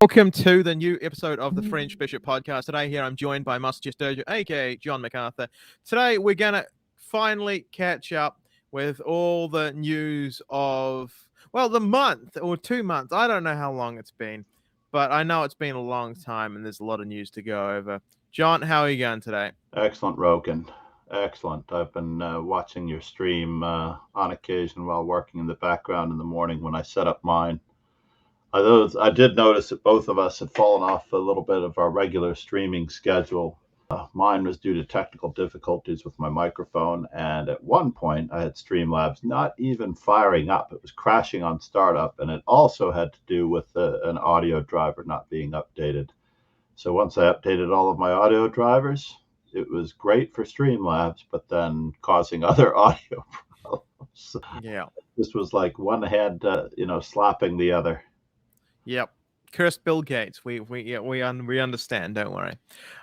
Welcome to the new episode of the French Bishop podcast. Today here I'm joined by Master Sturgeon, aka John MacArthur. Today we're going to finally catch up with all the news of, well, the month or 2 months. I don't know how long it's been, but I know it's been a long time and there's a lot of news to go over. John, how are you going today? Excellent, Rogan. Excellent. I've been watching your stream on occasion while working in the background in the morning when I set up mine. I did notice that both of us had fallen off a little bit of our regular streaming schedule. Mine was due to technical difficulties with my microphone, and at one point I had Streamlabs not even firing up. It was crashing on startup, and it also had to do with an audio driver not being updated. So once I updated all of my audio drivers, it was great for Streamlabs, but then causing other audio problems. Yeah. This was like one hand, slapping the other. Yep. Curse Bill Gates. We understand. Don't worry.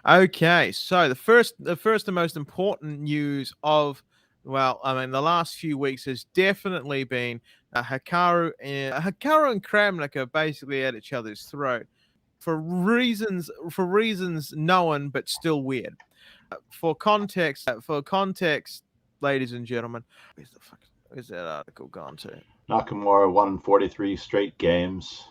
Okay, so the first and most important news of, well, I mean, the last few weeks has definitely been Hikaru and Kramnik are basically at each other's throat for reasons known but still weird. For context, ladies and gentlemen, where's that article gone to? Nakamura won 43 straight games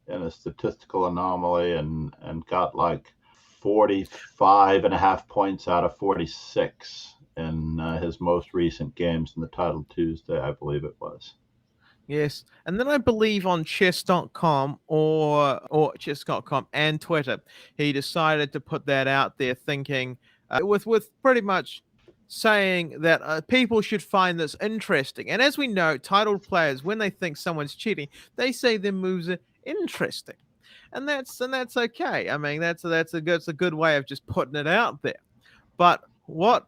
in a statistical anomaly and got like 45 and a half points out of 46 in his most recent games in the title Tuesday, I believe it was. Yes, and then I believe on chess.com or chess.com and Twitter, he decided to put that out there, thinking with pretty much saying that people should find this interesting. And as we know, titled players, when they think someone's cheating, they say their moves are interesting, and that's okay. I mean, that's a good way of just putting it out there. But what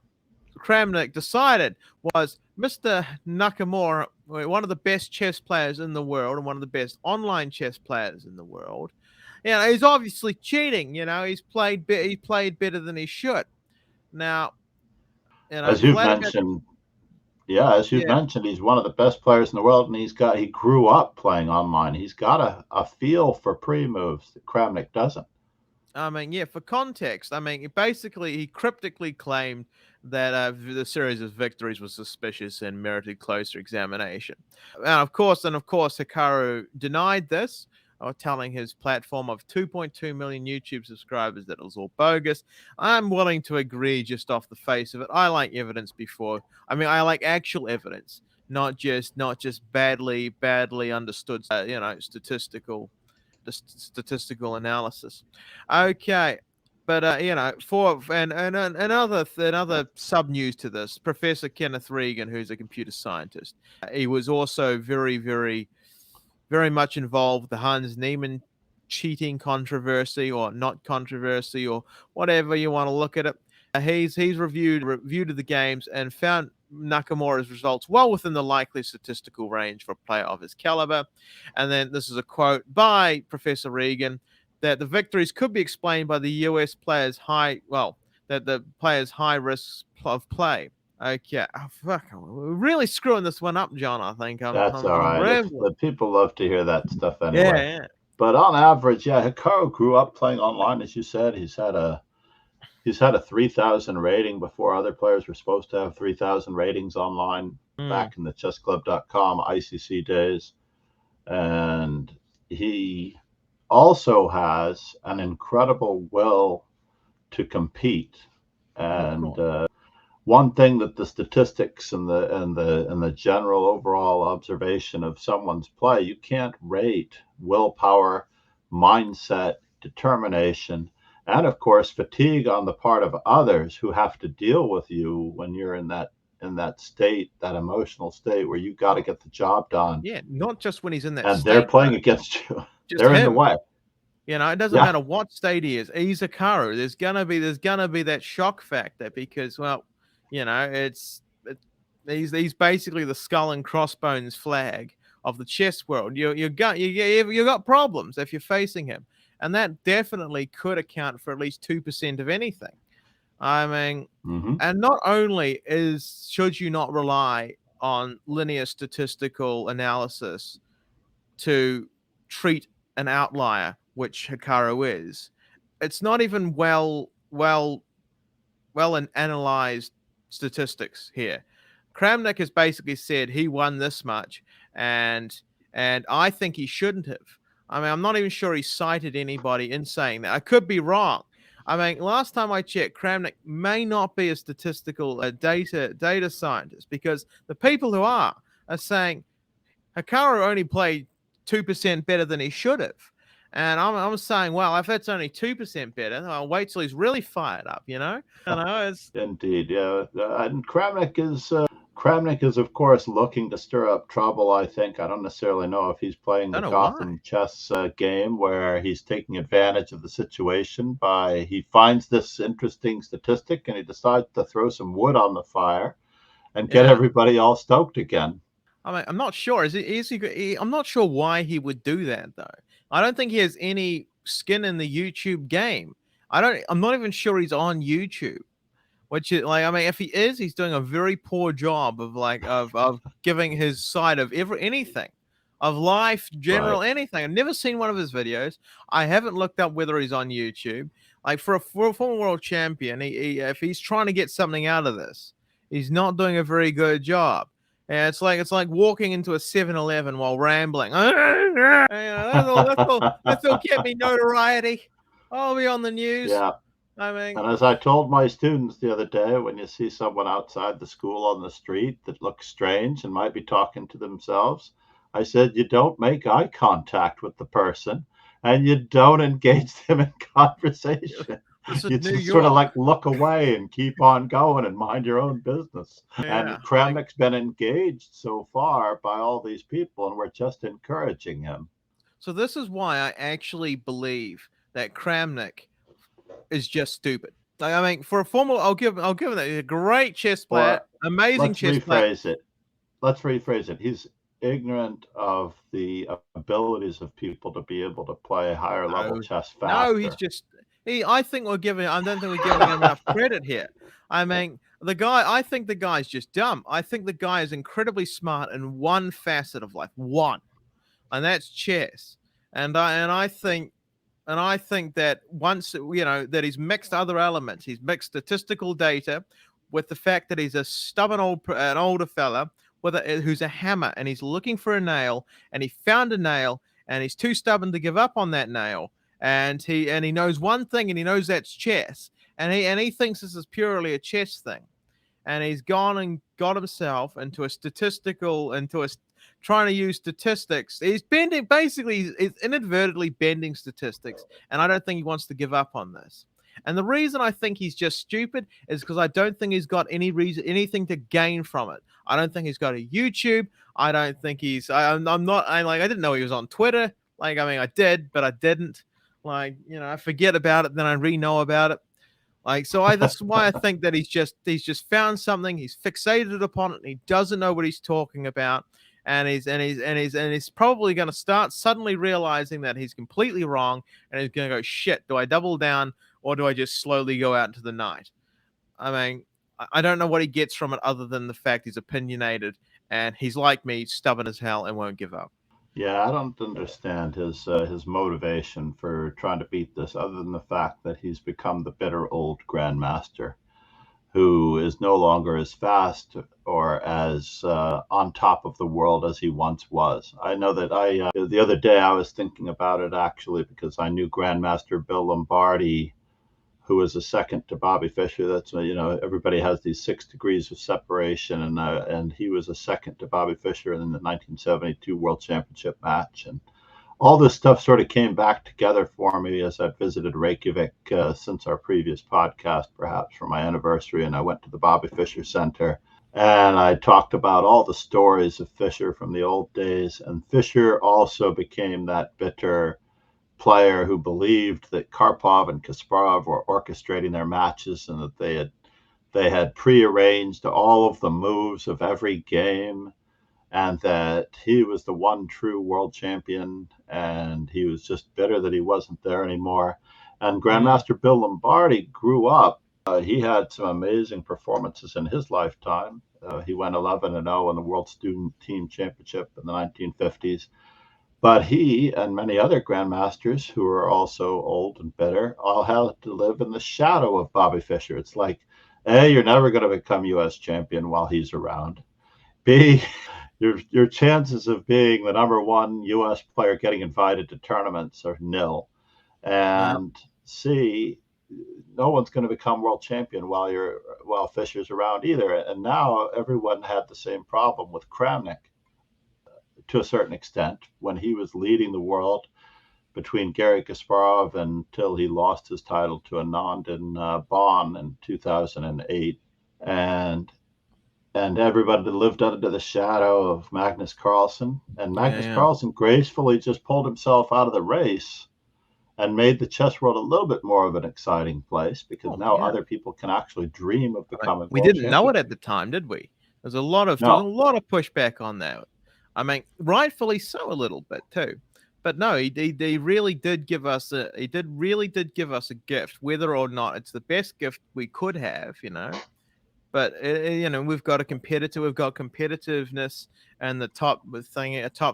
Kramnik decided was Mr. Nakamura, one of the best chess players in the world and one of the best online chess players in the world. You know, he's obviously cheating. You know, he's played better than he should. Now, you know, As you've Vladimir, mentioned, yeah, he's one of the best players in the world, and he grew up playing online. He's got a feel for pre-moves that Kramnik doesn't. I mean, yeah, for context, I mean, he cryptically claimed that the series of victories was suspicious and merited closer examination. And of course, Hikaru denied this, telling his platform of 2.2 million YouTube subscribers that it was all bogus. I'm willing to agree just off the face of it. I like evidence I like actual evidence, not just badly understood, statistical analysis. Okay. But another sub news to this, Professor Kenneth Regan, who's a computer scientist, he was also very much involved with the Hans Niemann cheating controversy or not controversy or whatever you want to look at it. He's reviewed the games and found Nakamura's results well within the likely statistical range for a player of his caliber. And then this is a quote by Professor Regan that the victories could be explained by the US players' the players' high risks of play. Okay, fuck, we're really screwing this one up, John. I think That's all I'm right. rambling. The people love to hear that stuff Yeah, anyway. yeah. But on average, Hikaru grew up playing online, as you said. He's had a 3,000 rating before other players were supposed to have 3,000 ratings online Mm. back in the chessclub.com ICC days. And he also has an incredible will to compete. Oh, of And course. one thing that the statistics and the general overall observation of someone's play, you can't rate willpower, mindset, determination, and of course fatigue on the part of others who have to deal with you when you're in that state, that emotional state where you got to Oh, get the job done, yeah. Not just when he's in that and they're state, though. playing against you. Just They're in the him. way. You know, it doesn't Yeah. matter what state he is. He's Hikaru. There's gonna be that shock factor because, well, you know, he's basically the skull and crossbones flag of the chess world. You got problems if you're facing him, and that definitely could account for at least 2% of anything. I mean, Hmm. and not only should you not rely on linear statistical analysis to treat an outlier which Hikaru is, it's not even well and analyzed statistics here. Kramnik has basically said he won this much, and I think he shouldn't have. I mean, I'm not even sure he cited anybody in saying that. I could be wrong. I mean, last time I checked, Kramnik may not be a statistical data scientist, because the people who are saying Hikaru only played 2% better than he should have. And I'm saying, well, if it's only 2% better, I'll wait till he's really fired up, you know? I know it's Indeed, yeah. And Kramnik is, of course, looking to stir up trouble, I think. I don't necessarily know if he's playing I the don't know why. Gotham chess game where he's taking advantage of the situation by he finds this interesting statistic and he decides to throw some wood on the fire and get Yeah. everybody all stoked again. I mean, I'm not sure. I'm not sure why he would do that, though. I don't think he has any skin in the YouTube game. I'm not even sure he's on YouTube. Which is like, I mean, if he is, he's doing a very poor job of giving his side of anything, of life, Right. general anything. I've never seen one of his videos. I haven't looked up whether he's on YouTube. Like for a former world champion, if he's trying to get something out of this, he's not doing a very good job. And it's like walking into a 7-Eleven while rambling. That's all get me notoriety. I'll be on the news. Yeah. I mean, And as I told my students the other day, when you see someone outside the school on the street that looks strange and might be talking to themselves, I said, you don't make eye contact with the person and you don't engage them in conversation. this is You New just sort of York. like look away and keep on going and mind your own business. And Yeah, like Kramnik's been engaged so far by all these people, and we're just encouraging him. so. This is why I actually believe that Kramnik is just stupid. Like, I mean, for a former, I'll give him that. He's a great chess player, Or amazing let's chess player. rephrase it. He's ignorant of the abilities of people to be able to play higher level No, chess no, he's faster. just he. I think we're giving. I don't think we're giving him enough credit here. I mean, the guy. I think the guy's just dumb. I think the guy is incredibly smart in one facet of life, and that's chess. And I think that once that he's mixed other elements, he's mixed statistical data with the fact that he's a stubborn an older fella who's a hammer, and he's looking for a nail, and he found a nail, and he's too stubborn to give up on that nail, and he knows one thing, and he knows that's chess, and he thinks this is purely a chess thing, and he's gone and got himself into a trying to use statistics. He's bending, basically, he's inadvertently bending statistics, and I don't think he wants to give up on this. And the reason I think he's just stupid is because I don't think he's got anything to gain from it. I don't think he's got a YouTube. I don't think he's. I'm not. I didn't know he was on Twitter. Like, I mean, I did, but I didn't. Like, I forget about it, then I re-know about it. Like, so this is why I think that he's just found something, he's fixated upon it, and he doesn't know what he's talking about, and he's probably going to start suddenly realizing that he's completely wrong, and he's going to go, shit, do I double down or do I just slowly go out into the night? I mean, I don't know what he gets from it other than the fact he's opinionated, and he's like me, stubborn as hell, and won't give up. Yeah, I don't understand his motivation for trying to beat this, other than the fact that he's become the bitter old grandmaster who is no longer as fast or as on top of the world as he once was. I know that the other day I was thinking about it actually because I knew Grandmaster Bill Lombardi, who was a second to Bobby Fischer. That's everybody has these 6 degrees of separation, and he was a second to Bobby Fischer in the 1972 World Championship match, and all this stuff sort of came back together for me as I visited Reykjavik since our previous podcast, perhaps for my anniversary, and I went to the Bobby Fischer Center. And I talked about all the stories of Fischer from the old days. And Fischer also became that bitter player who believed that Karpov and Kasparov were orchestrating their matches and that they had prearranged all of the moves of every game, and that he was the one true world champion, and he was just bitter that he wasn't there anymore. And Mm. Grandmaster Bill Lombardi grew up. He had some amazing performances in his lifetime. He went 11-0 in the World Student Team Championship in the 1950s. But he and many other grandmasters who are also old and bitter all have to live in the shadow of Bobby Fischer. It's like, A, you're never going to become U.S. champion while he's around. B, your chances of being the number one U.S. player getting invited to tournaments are nil. Yeah. And C, no one's going to become world champion while Fischer's around either. And now everyone had the same problem with Kramnik to a certain extent when he was leading the world between Garry Kasparov until he lost his title to Anand in Bonn in 2008. And everybody lived under the shadow of Magnus Carlsen. And Magnus Yeah. Carlsen gracefully just pulled himself out of the race and made the chess world a little bit more of an exciting place because now Yeah. other people can actually dream of becoming We world didn't know it champions. at the time, did we? There's a lot of No, pushback on that. I mean, rightfully so, a little bit too. But no, he really did give us a gift, whether or not it's the best gift we could have, But we've got competitiveness, and the top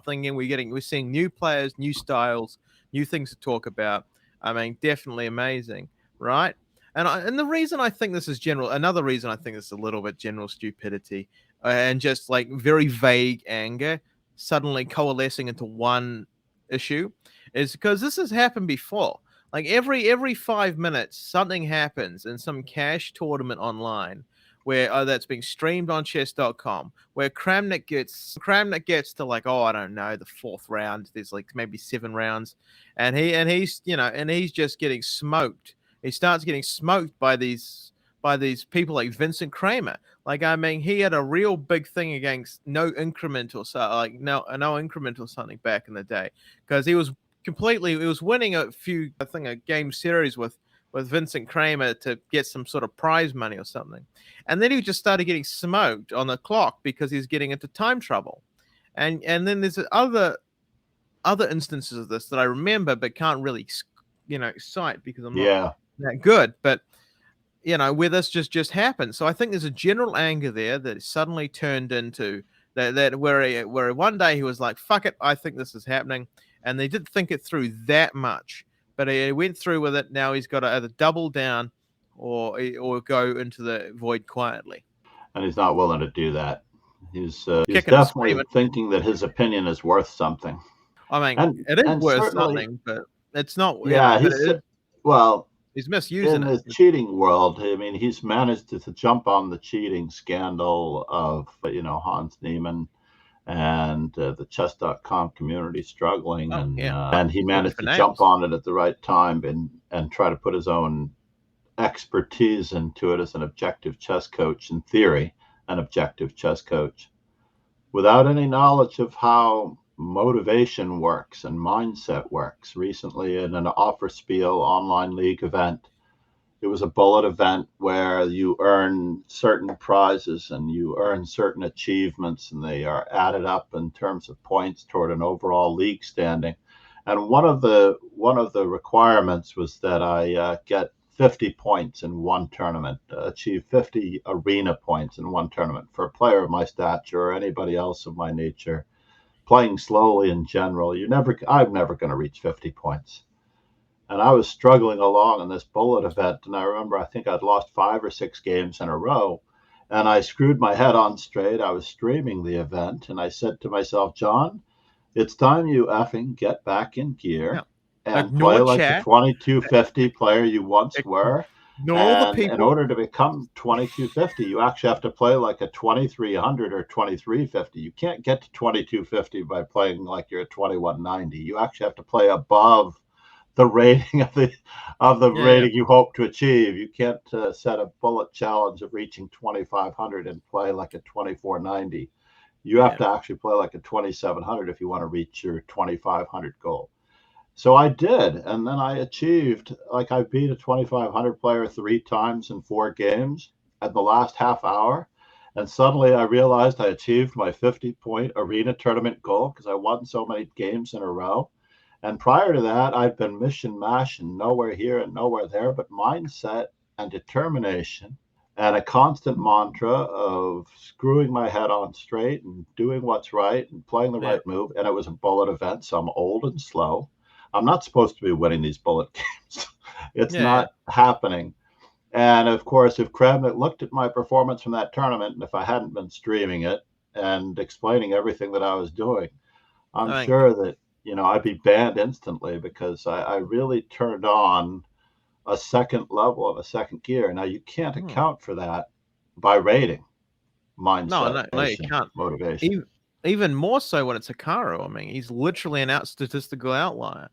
thing, and we're seeing new players, new styles, new things to talk about. I mean, definitely amazing, right? And the reason I think this is another reason I think this is a little bit general stupidity, and just like very vague anger suddenly coalescing into one issue, is because this has happened before. Like every 5 minutes, something happens in some cash tournament online where that's being streamed on chess.com, where Kramnik gets to, like, I don't know, the fourth round. There's like maybe 7 rounds, and he's just getting smoked. He starts getting smoked by these people like Vincent Kramer. Like, I mean, he had a real big thing against no increment or so, like no increment or something back in the day, because he was winning a few, I think, a game series with Vincent Kramer to get some sort of prize money or something. And then he just started getting smoked on the clock because he's getting into time trouble. And then there's other instances of this that I remember but can't really cite because I'm not yeah. that good. But where this just happened. So I think there's a general anger there that suddenly turned into that where one day he was like, fuck it, I think this is happening. And they didn't think it through that much, but he went through with it. Now he's got to either double down or go into the void quietly. And he's not willing to do that. He's Kicking and definitely screaming. thinking that his opinion is worth something. I mean, And it is and worth certainly, something, but it's not, yeah, but it is, well, he's misusing in it. the cheating world, I mean, he's managed to jump on the cheating scandal of, Hans Niemann and the chess.com community struggling. Oh, And, yeah. and he Sniffing managed for to jump nails. on it at the right time and try to put his own expertise into it as an objective chess coach, in theory, an objective chess coach, without any knowledge of how motivation works and mindset works. Recently, in an offer spiel online league event, it was a bullet event where you earn certain prizes and you earn certain achievements, and they are added up in terms of points toward an overall league standing. And one of the requirements was that I get 50 points in one tournament, achieve 50 arena points in one tournament. For a player of my stature or anybody else of my nature, playing slowly in general, I'm never going to reach 50 points. And I was struggling along in this bullet event, and I remember I think I'd lost 5 or 6 games in a row, and I screwed my head on straight. I was streaming the event, and I said to myself, John, it's time you effing get back in Yeah. gear and play Ignore like the chat. 2250 player you once were. Ignore all the And in people. order to become 2250, you actually have to play like a 2300 or 2350. You can't get to 2250 by playing like you're a 2190. You actually have to play above the rating of the Yeah, yeah. rating you hope to achieve. You can't set a bullet challenge of reaching 2500 and play like a 2490. You have Yeah. to actually play like a 2700 if you want to reach your 2500 goal. So I did, and then I achieved, like, I beat a 2500 player 3 times in 4 games at the last half hour. And suddenly I realized I achieved my 50-point arena tournament goal because I won so many games in a row. And prior to that, I'd been mission mash and nowhere here and nowhere there, but mindset and determination and a constant mantra of screwing my head on straight and doing what's right and playing the Yeah. right move. And it was a bullet event, so I'm old and slow. I'm not supposed to be winning these bullet games. It's Yeah. not happening. And of course, if Kramnik looked at my performance from that tournament, and if I hadn't been streaming it and explaining everything that I was doing, I'm I think, sure that, I'd be banned instantly, because I really turned on a second level of a second gear. Now, you can't account for that by rating, mindset, no, you can't. motivation. Even more so when it's Hikaru. I mean, he's literally an statistical outlier.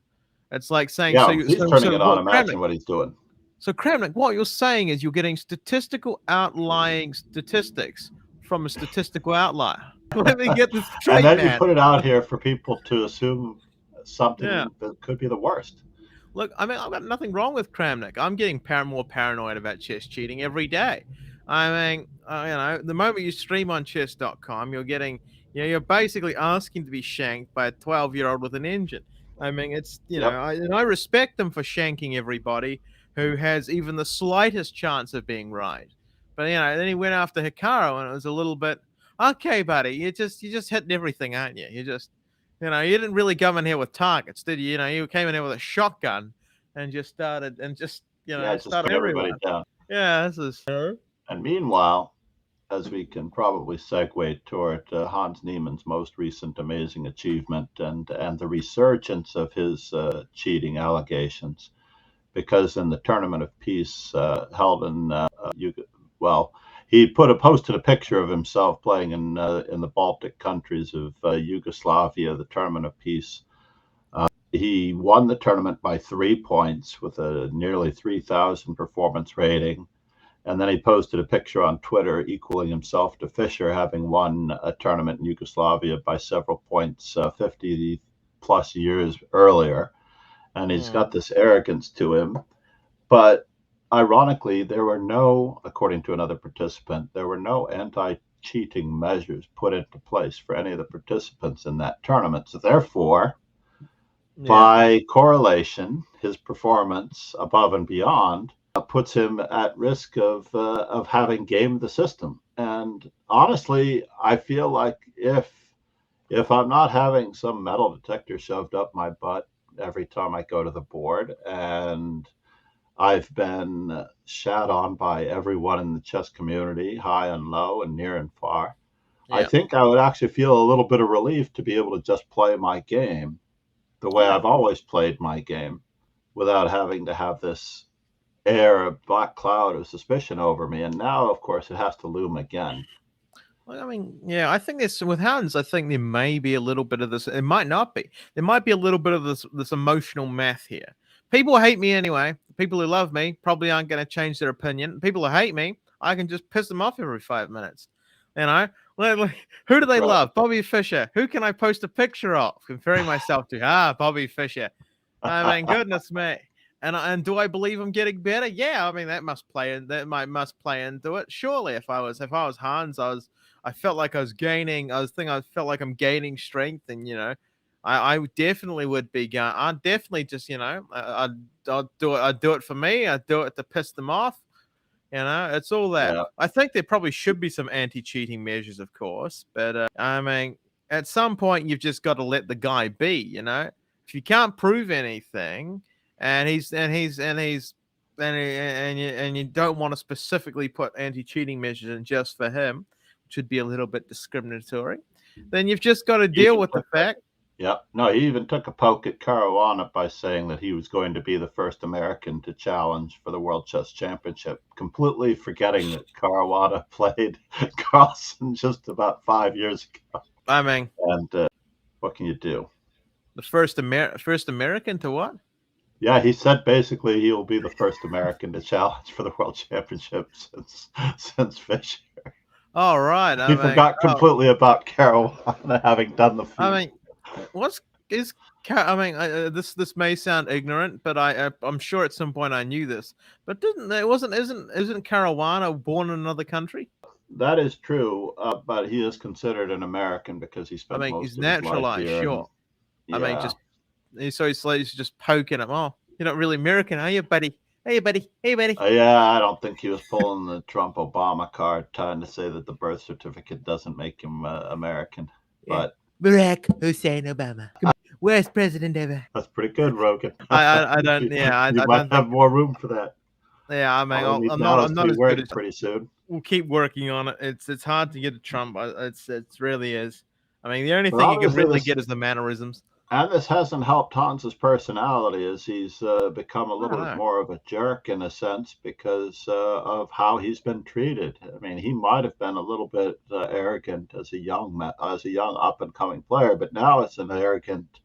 It's like saying, Yeah, he's turning it on. what, Imagine what he's doing. So Kramnik, what you're saying is you're getting statistical outlying statistics from a statistical outlier. Let me get this straight, And then man. you put it out here for people to assume something Yeah. that could be the worst. Look, I mean, I've got nothing wrong with Kramnik. I'm getting more paranoid about chess cheating every day. I mean, the moment you stream on chess.com, you're getting, you're basically asking to be shanked by a 12-year-old with an engine. I mean, it's, Yep. I respect them for shanking everybody who has even the slightest chance of being right. But, then he went after Hikaru, and it was a little bit, okay, buddy, you're just hitting everything, aren't you? You didn't really come in here with targets, did you? You came in here with a shotgun and just started Just started put everybody everyone. down. Yeah, this is. And meanwhile, as we can probably segue toward Hans Niemann's most recent amazing achievement and the resurgence of his cheating allegations, because in the Tournament of Peace held in he posted a picture of himself playing in the Baltic countries of Yugoslavia, the Tournament of Peace. He won the tournament by 3 points with a nearly 3,000 performance rating. And then he posted a picture on Twitter equaling himself to Fischer, having won a tournament in Yugoslavia by several points 50 plus years earlier. And he's got this arrogance to him. But ironically, according to another participant, there were no anti-cheating measures put into place for any of the participants in that tournament. So therefore, by correlation, his performance above and beyond puts him at risk of having gamed the system. And honestly, I feel like if I'm not having some metal detector shoved up my butt every time I go to the board, and I've been shat on by everyone in the chess community, high and low and near and far, I think I would actually feel a little bit of relief to be able to just play my game the way I've always played my game, without having to have this air of black cloud of suspicion over me. And now, of course, it has to loom again. Well, I mean, I think with Hans, I think there may be a little bit of this. It might not be. There might be a little bit of this emotional math here. People hate me anyway. People who love me probably aren't going to change their opinion. People who hate me, I can just piss them off every 5 minutes. Who do they love? Bobby Fischer. Who can I post a picture of comparing myself to? Bobby Fischer. I mean, goodness me. And do I believe I'm getting better? Yeah, I mean that must play into it. Surely, if I was Hans, I felt like I was gaining. I felt like I'm gaining strength, and I definitely would be going. I'd definitely just I'd do it. I'd do it for me. I'd do it to piss them off. It's all that. Yeah. I think there probably should be some anti-cheating measures, of course, but I mean, at some point you've just got to let the guy be. If you can't prove anything, and you don't want to specifically put anti-cheating measures in just for him, which would be a little bit discriminatory, then you've just got to deal with the fact. Yeah, no, he even took a poke at Caruana by saying that he was going to be the first American to challenge for the World Chess Championship, completely forgetting that Caruana played Carlsen just about 5 years ago. I mean, and what can you do? The first American to what? Yeah, he said basically he will be the first American to challenge for the World Championship since Fischer. All right. He forgot completely about Caruana having done the feat. I mean, this may sound ignorant, but I'm sure at some point I knew this. But isn't Caruana born in another country? That is true, but he is considered an American because he spent most he's of his life naturalized, here. sure. Yeah. I mean, he's just poking him. Oh, you're not really American, are you, buddy? Hey, buddy. Hey, buddy. Yeah, I don't think he was pulling the Trump-Obama card, trying to say that the birth certificate doesn't make him American. Yeah. But Barack Hussein Obama. Worst president ever. that's pretty good, Rogan. I don't. Yeah, You I might don't have think. more room for that. Yeah, I mean, All we need I'm now not. is I'm not three as good words as. pretty soon. We'll keep working on it. It's hard to get a Trump. It's really is. I mean, the only But thing you can obviously, really this get is the mannerisms. and this hasn't helped Hans's personality as he's become a I don't little bit know. more of a jerk in a sense because of how he's been treated. I mean, he might have been a little bit arrogant as a young up and coming player, but now it's an arrogant,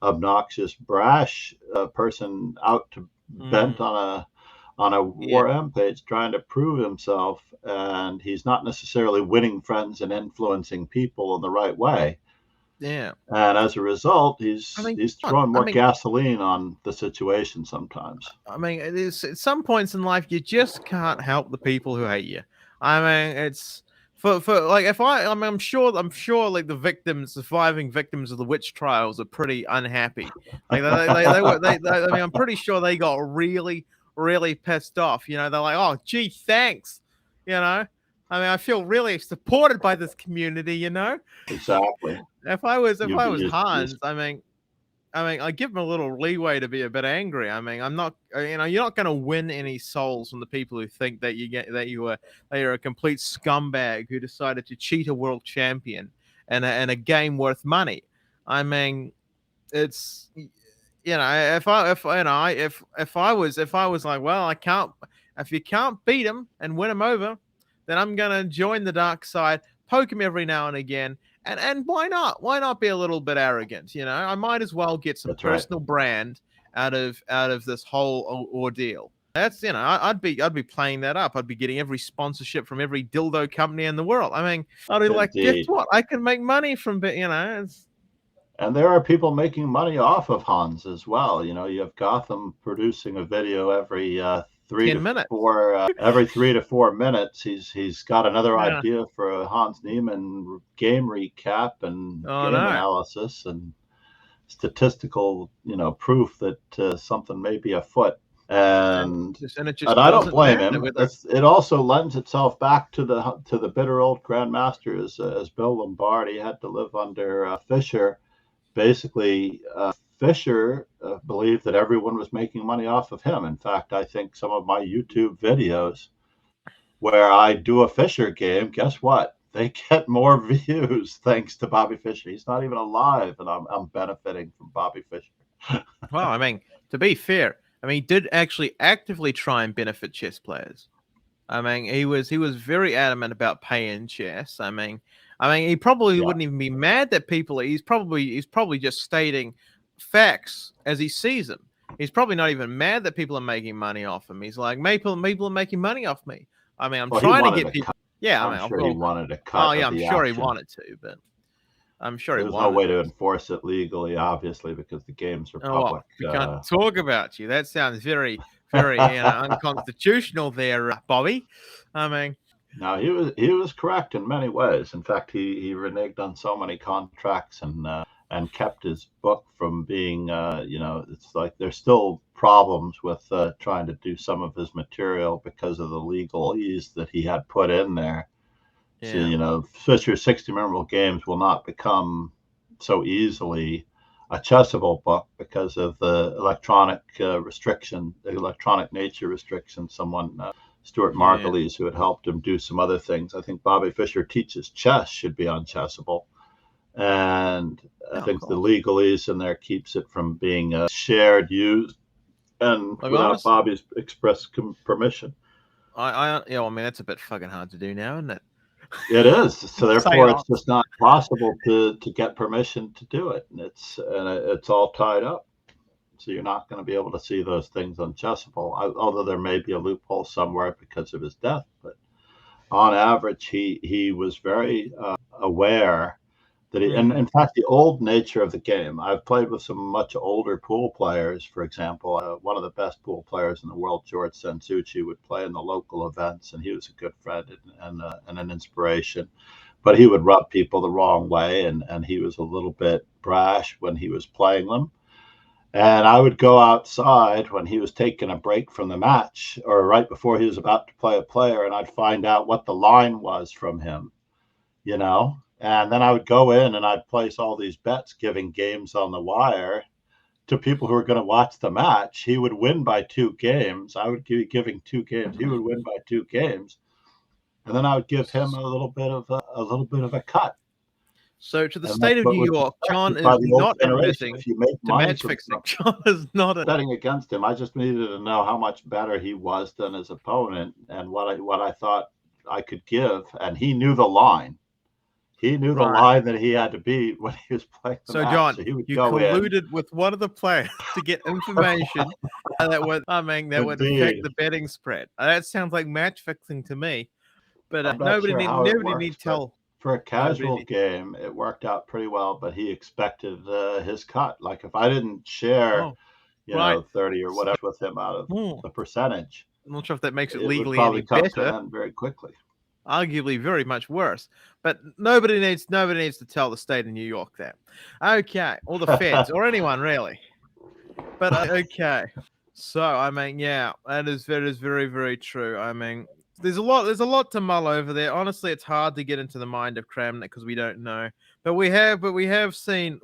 obnoxious, brash person out to bent Mm, on a yeah, war rampage trying to prove himself, and he's not necessarily winning friends and influencing people in the right way. yeah. And as a result, I mean, he's come on. throwing more gasoline on the situation sometimes. I mean, it is at some points in life you just can't help the people who hate you. I mean, it's for like if I mean I'm sure like the surviving victims of the witch trials are pretty unhappy. Like they were I mean I'm pretty sure they got really pissed off. You know, they're like, oh gee, thanks. You know, I mean I feel really supported by this community. You know, Exactly. if You, I was you Hans, I mean, I give him a little leeway to be a bit angry. I mean, I'm not, you know, you're not going to win any souls from the people who think that you're a complete scumbag who decided to cheat a world champion and a game worth money. I mean, it's you know, if you know, if I was like, well, I can't, if you can't beat him and win him over, then I'm gonna join the dark side, poke him every now and again, and why not? Why not be a little bit arrogant? You know, I might as well get some That's right. personal brand out of this whole ordeal. That's you know, I'd be playing that up. I'd be getting every sponsorship from every dildo company in the world. I mean, I'd be like, guess Indeed. what? I can make money from you know, it's And there are people making money off of Hans as well. You know, you have Gotham producing a video three to 10 minutes. four every 3 to 4 minutes. He's got another Yeah. idea for a Hans Niemann game recap and Oh game no. analysis and statistical, proof that something may be afoot. And And it and just I don't doesn't blame matter him. whether It also lends itself back to the bitter old grandmaster as Bill Lombardi had to live under Fisher. Basically, Fisher believed that everyone was making money off of him. In fact, I think some of my YouTube videos where I do a Fisher game, guess what? They get more views thanks to Bobby Fischer. He's not even alive, and I'm benefiting from Bobby Fischer. well, I mean, to be fair, I mean, he did actually actively try and benefit chess players. I mean, he was very adamant about pay in chess. I mean, he probably Yeah, wouldn't even be mad that people. He's probably just stating facts as he sees them. He's probably not even mad that people are making money off him. He's like, people are making money off me. I mean, I'm well, he trying to wanted get a people. cut. Yeah, I I'm mean, sure he wanted a oh cut yeah, of I'm the sure he action. wanted to, but I'm sure he There's no wanted way to to. enforce it legally, obviously, because the games are Oh, well, public. we can't talk about you. That sounds very, you know, unconstitutional there, Bobby. I mean, No, he was correct in many ways. In fact, he reneged on so many contracts and kept his book from being. It's like there's still problems with trying to do some of his material because of the legalese that he had put in there. So yeah, Fisher's 60 Memorable Games will not become so easily a chessable book because of the electronic nature restriction. Someone Stuart yeah. Margulies, who had helped him do some other things. I think Bobby Fischer Teaches Chess should be unchessable. And I Yeah, of think the course. legalese in there keeps it from being shared, used, and Like without honest, Bobby's express permission. yeah. Well, I mean, that's a bit fucking hard to do now, isn't it? It is. So Say therefore, it's off. just not possible to get permission to do it. And it's all tied up. So you're not going to be able to see those things unchessable, although there may be a loophole somewhere because of his death. But on average, he was very aware that and Mm, in fact, the old nature of the game. I've played with some much older pool players. For example, one of the best pool players in the world, George Sensucci, would play in the local events, and he was a good friend and an inspiration. But he would rub people the wrong way, and he was a little bit brash when he was playing them. And I would go outside when he was taking a break from the match or right before he was about to play a player, and I'd find out what the line was from him, you know? And then I would go in and I'd place all these bets, giving games on the wire to people who were going to watch the match. He would win by 2 games. I would be giving 2 games. He would win by 2 games. And then I would give him a little bit of a cut. So to the And state that's of what New was York, John expected by is the old not generation. admitting If you make to money match from fixing. John is not a betting against him, I just needed to know how much better he was than his opponent and what I thought I could give. And he knew the line. He knew the right. line that he had to beat when he was playing the So match. John, So he would you go in. colluded with one of the players to get information that would, I mean, that would affect Indeed. the betting spread. That sounds like match fixing to me. But I'm not sure how it nobody works, need but tell for a nobody casual need. game, it worked out pretty well. But he expected his cut. Like if I didn't share, Oh, right. 30 or So, whatever with him out of the percentage, I'm not sure if that makes it it would legally any probably come to an better. end very quickly. Arguably, very much worse. But nobody needs to tell the state of New York that. Okay, or the feds or anyone really. But okay. So I mean, yeah, that is very very true. I mean, there's a lot to mull over there. Honestly, it's hard to get into the mind of Kramnik because we don't know. But we have seen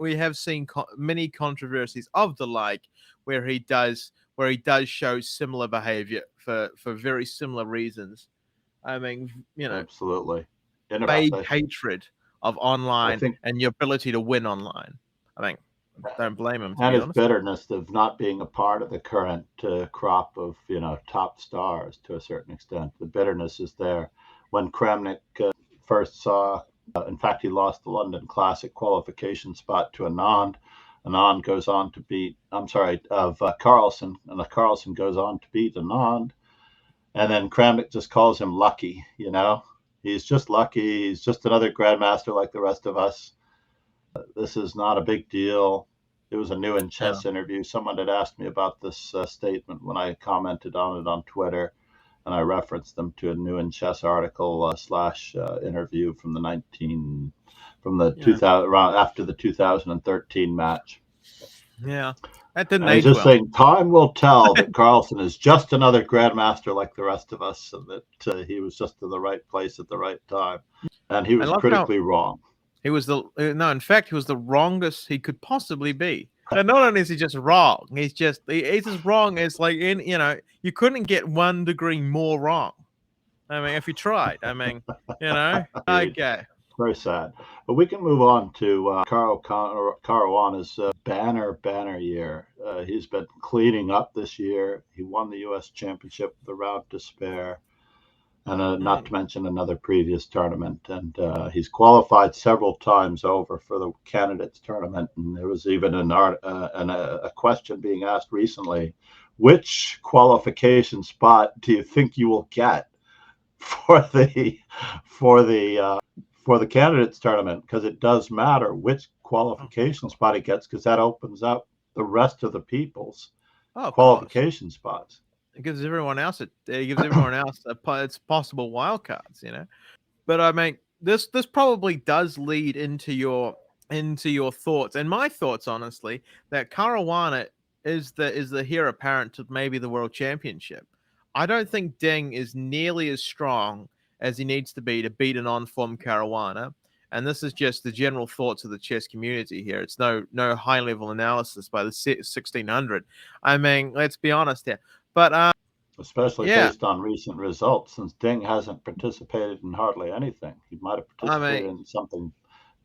many controversies of the like where he does show similar behavior for very similar reasons. I mean, Absolutely. vague Interesting. hatred of I online think, and your ability to win online. I mean, don't blame him to and be his honest. bitterness of not being a part of the current crop of top stars to a certain extent. The bitterness is there. When Kramnik first saw, in fact, he lost the London Classic qualification spot to Anand. Anand goes on to beat, Carlsen, and the Carlsen goes on to beat Anand. And then Kramnik just calls him lucky, He's just lucky. He's just another grandmaster like the rest of us. This is not a big deal. It was a new in Yeah. chess interview. Someone had asked me about this statement when I commented on it on Twitter, and I referenced them to a new in chess article slash interview from the Yeah. 2000 around after the 2013 match. Yeah. That didn't And he's age just well. saying, time will tell that Carlsen is just another grandmaster like the rest of us, and that he was just in the right place at the right time. And he I was love how critically wrong. he was no, in fact, he was the wrongest he could possibly be. And not only is he just wrong, he's as wrong as like you couldn't get 1 degree more wrong. I mean, if you tried, I mean, okay. Very sad. But we can move on to Caruana's banner year. He's been cleaning up this year. He won the U.S. Championship with a round to spare, and not to mention another previous tournament. And he's qualified several times over for the candidates tournament. And there was even a question being asked recently: which qualification spot do you think you will get for the candidates tournament? Because it does matter which qualification spot he gets, because that opens up the rest of the people's Of course. qualification spots. It gives everyone else it's possible wild cards, But I mean, this probably does lead into your thoughts and my thoughts, honestly, that Caruana is the heir apparent to maybe the world championship. I don't think Ding is nearly as strong as he needs to be beat an on-form Caruana. And this is just the general thoughts of the chess community here. It's no high level analysis by the 1600. I mean, let's be honest here. But especially yeah, based on recent results, since Ding hasn't participated in hardly anything. He might have I participated mean, in something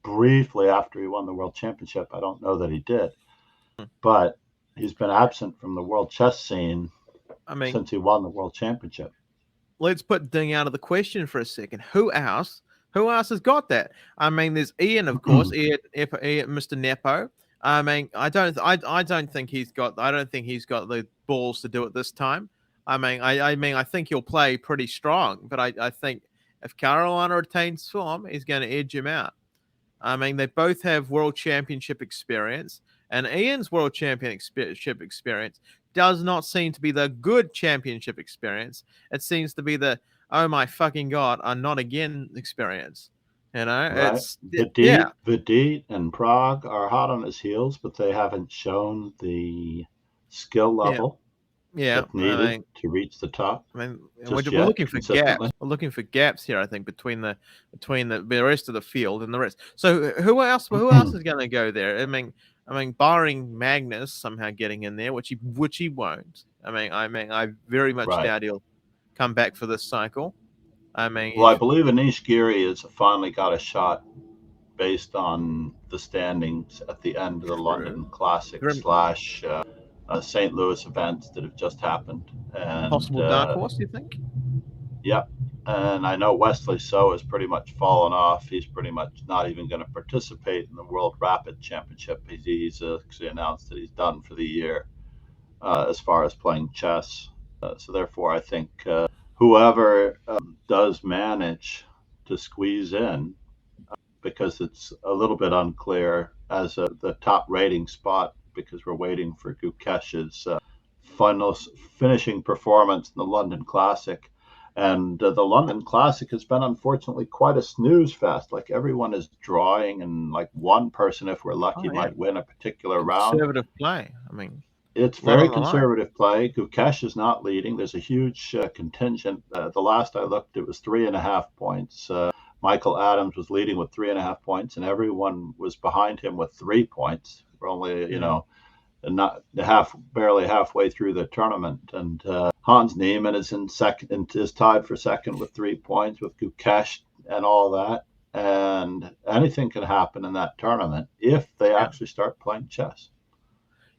briefly after he won the world championship. I don't know that he did, but he's been absent from the world chess scene since he won the world championship. Let's put Ding out of the question for a second. Who else has got that? I mean, there's Ian, of course, Ian, Mr. Nepo. I mean, I don't think he's got the balls to do it this time. I mean, I think he'll play pretty strong, but I think if Caruana retains form, he's going to edge him out. I mean, they both have world championship experience, and Ian's world championship experience does not seem to be the good championship experience. It seems to be the, oh my fucking god, not again experience. Right. Yeah, Vidit and Prague are hot on his heels, but they haven't shown the skill yeah, level yeah. that's needed to reach the top I mean, just we're yet looking for gaps. consistently. We're looking for gaps here. I think between the rest of the field and the rest. So who else is going to go there? I mean, barring Magnus somehow getting in there, which he won't. I very much Right. doubt he'll come back for this cycle. I mean, Well, I if believe Anish Giri has finally got a shot based on the standings at the end of the true, London Classic very slash St. Louis events that have just happened. And possible dark horse, you think? yeah, and I know Wesley So has pretty much fallen off. He's pretty much not even going to participate in the World Rapid Championship. He's actually announced that he's done for the year as far as playing chess. So therefore, I think whoever does manage to squeeze in, because it's a little bit unclear as the top rating spot, because we're waiting for Gukesh's final finishing performance in the London Classic. And the London Classic has been unfortunately quite a snooze fest. Like everyone is drawing, and like one person, if we're lucky, Oh yeah, might win a particular round. conservative play. I mean, It's a lot very on the line. conservative play. Gukesh is not leading. There's a huge contingent. The last I looked, it was 3.5 points. Michael Adams was leading with 3.5 points, and everyone was behind him with 3 points. We're only, Mm, not barely halfway through the tournament. And Hans Niemann is in second, and is tied for second with 3 points with Gukesh and all that. And anything can happen in that tournament if they yeah. actually start playing chess.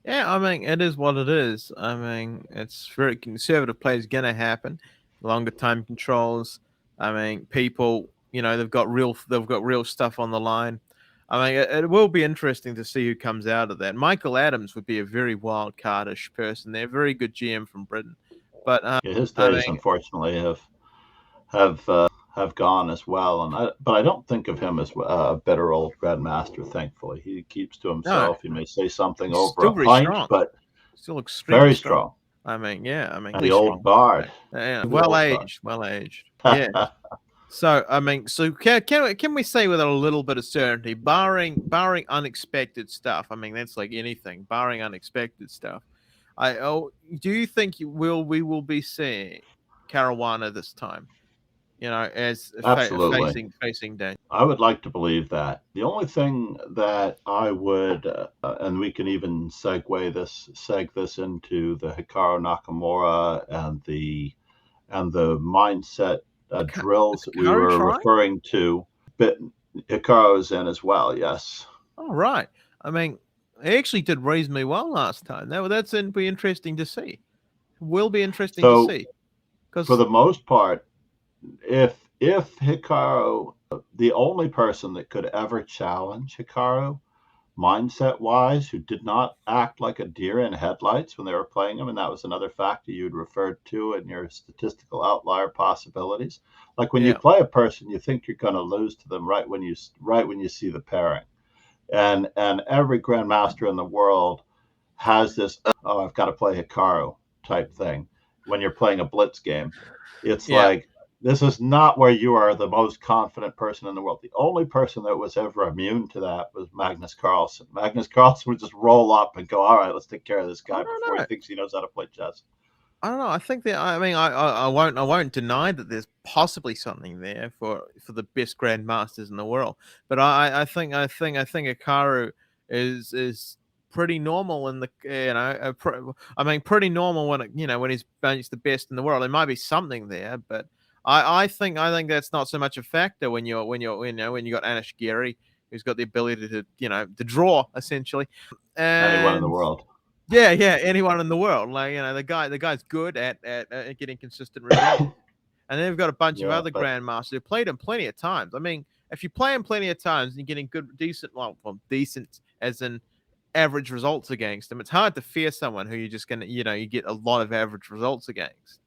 Yeah, I mean, it is what it is. I mean, it's very conservative play is going to happen. Longer time controls. I mean, people, they've got real stuff on the line. I mean, it will be interesting to see who comes out of that. Michael Adams would be a very wild cardish person. They're a very good GM from Britain, but Yeah, his I days mean, unfortunately have gone as well. But I don't think of him as a bitter old grandmaster. Thankfully, he keeps to no, himself. He may say something he's over still a very pint, strong. but Still extremely very strong. strong. I mean, yeah, And really the old strong. guard. Yeah, The well old guard. aged, well aged. Yeah. So I mean, can we say with a little bit of certainty, barring unexpected stuff? I mean, that's like anything, barring unexpected stuff. Do you think we will be seeing Caruana this time? As Absolutely. facing danger. I would like to believe that. The only thing that I would, and we can even seg this into the Hikaru Nakamura and the mindset Is drills that we Hikaru were trying? referring to. But Hikaru's in as well, yes. Oh right. I mean, he actually did reasonably well last time. That's going to be interesting to see. Will be interesting to So see for because the most part, if Hikaru, the only person that could ever challenge Hikaru mindset wise, who did not act like a deer in headlights when they were playing him, and that was another factor you'd referred to in your statistical outlier possibilities. Like when you yeah, play a person, you think you're going to lose to them right when you see the pairing. And every grandmaster in the world has this, oh, I've got to play Hikaru type thing. When you're playing a blitz game, it's yeah. like, this is not where you are the most confident person in the world. The only person that was ever immune to that was Magnus Carlsen. Magnus Carlsen would just roll up and go, all right, let's take care of this I guy don't before he know. thinks he knows how to play chess. I don't know. I think that I mean I won't deny that there's possibly something there for the best grandmasters in the world. But I think Hikaru is pretty normal in the I mean pretty normal when he's against the best in the world. There might be something there, but I think that's not so much a factor when you got Anish Giri, who's got the ability to draw essentially, Anyone in the and world. yeah, yeah, anyone in the world. Like, the guy's good at getting consistent results. And then we've got a bunch of Yeah, other but grandmasters who played him plenty of times. I mean, if you play him plenty of times and you're getting good, decent, well, decent as in average results against him, it's hard to fear someone who you're just gonna, you get a lot of average results against.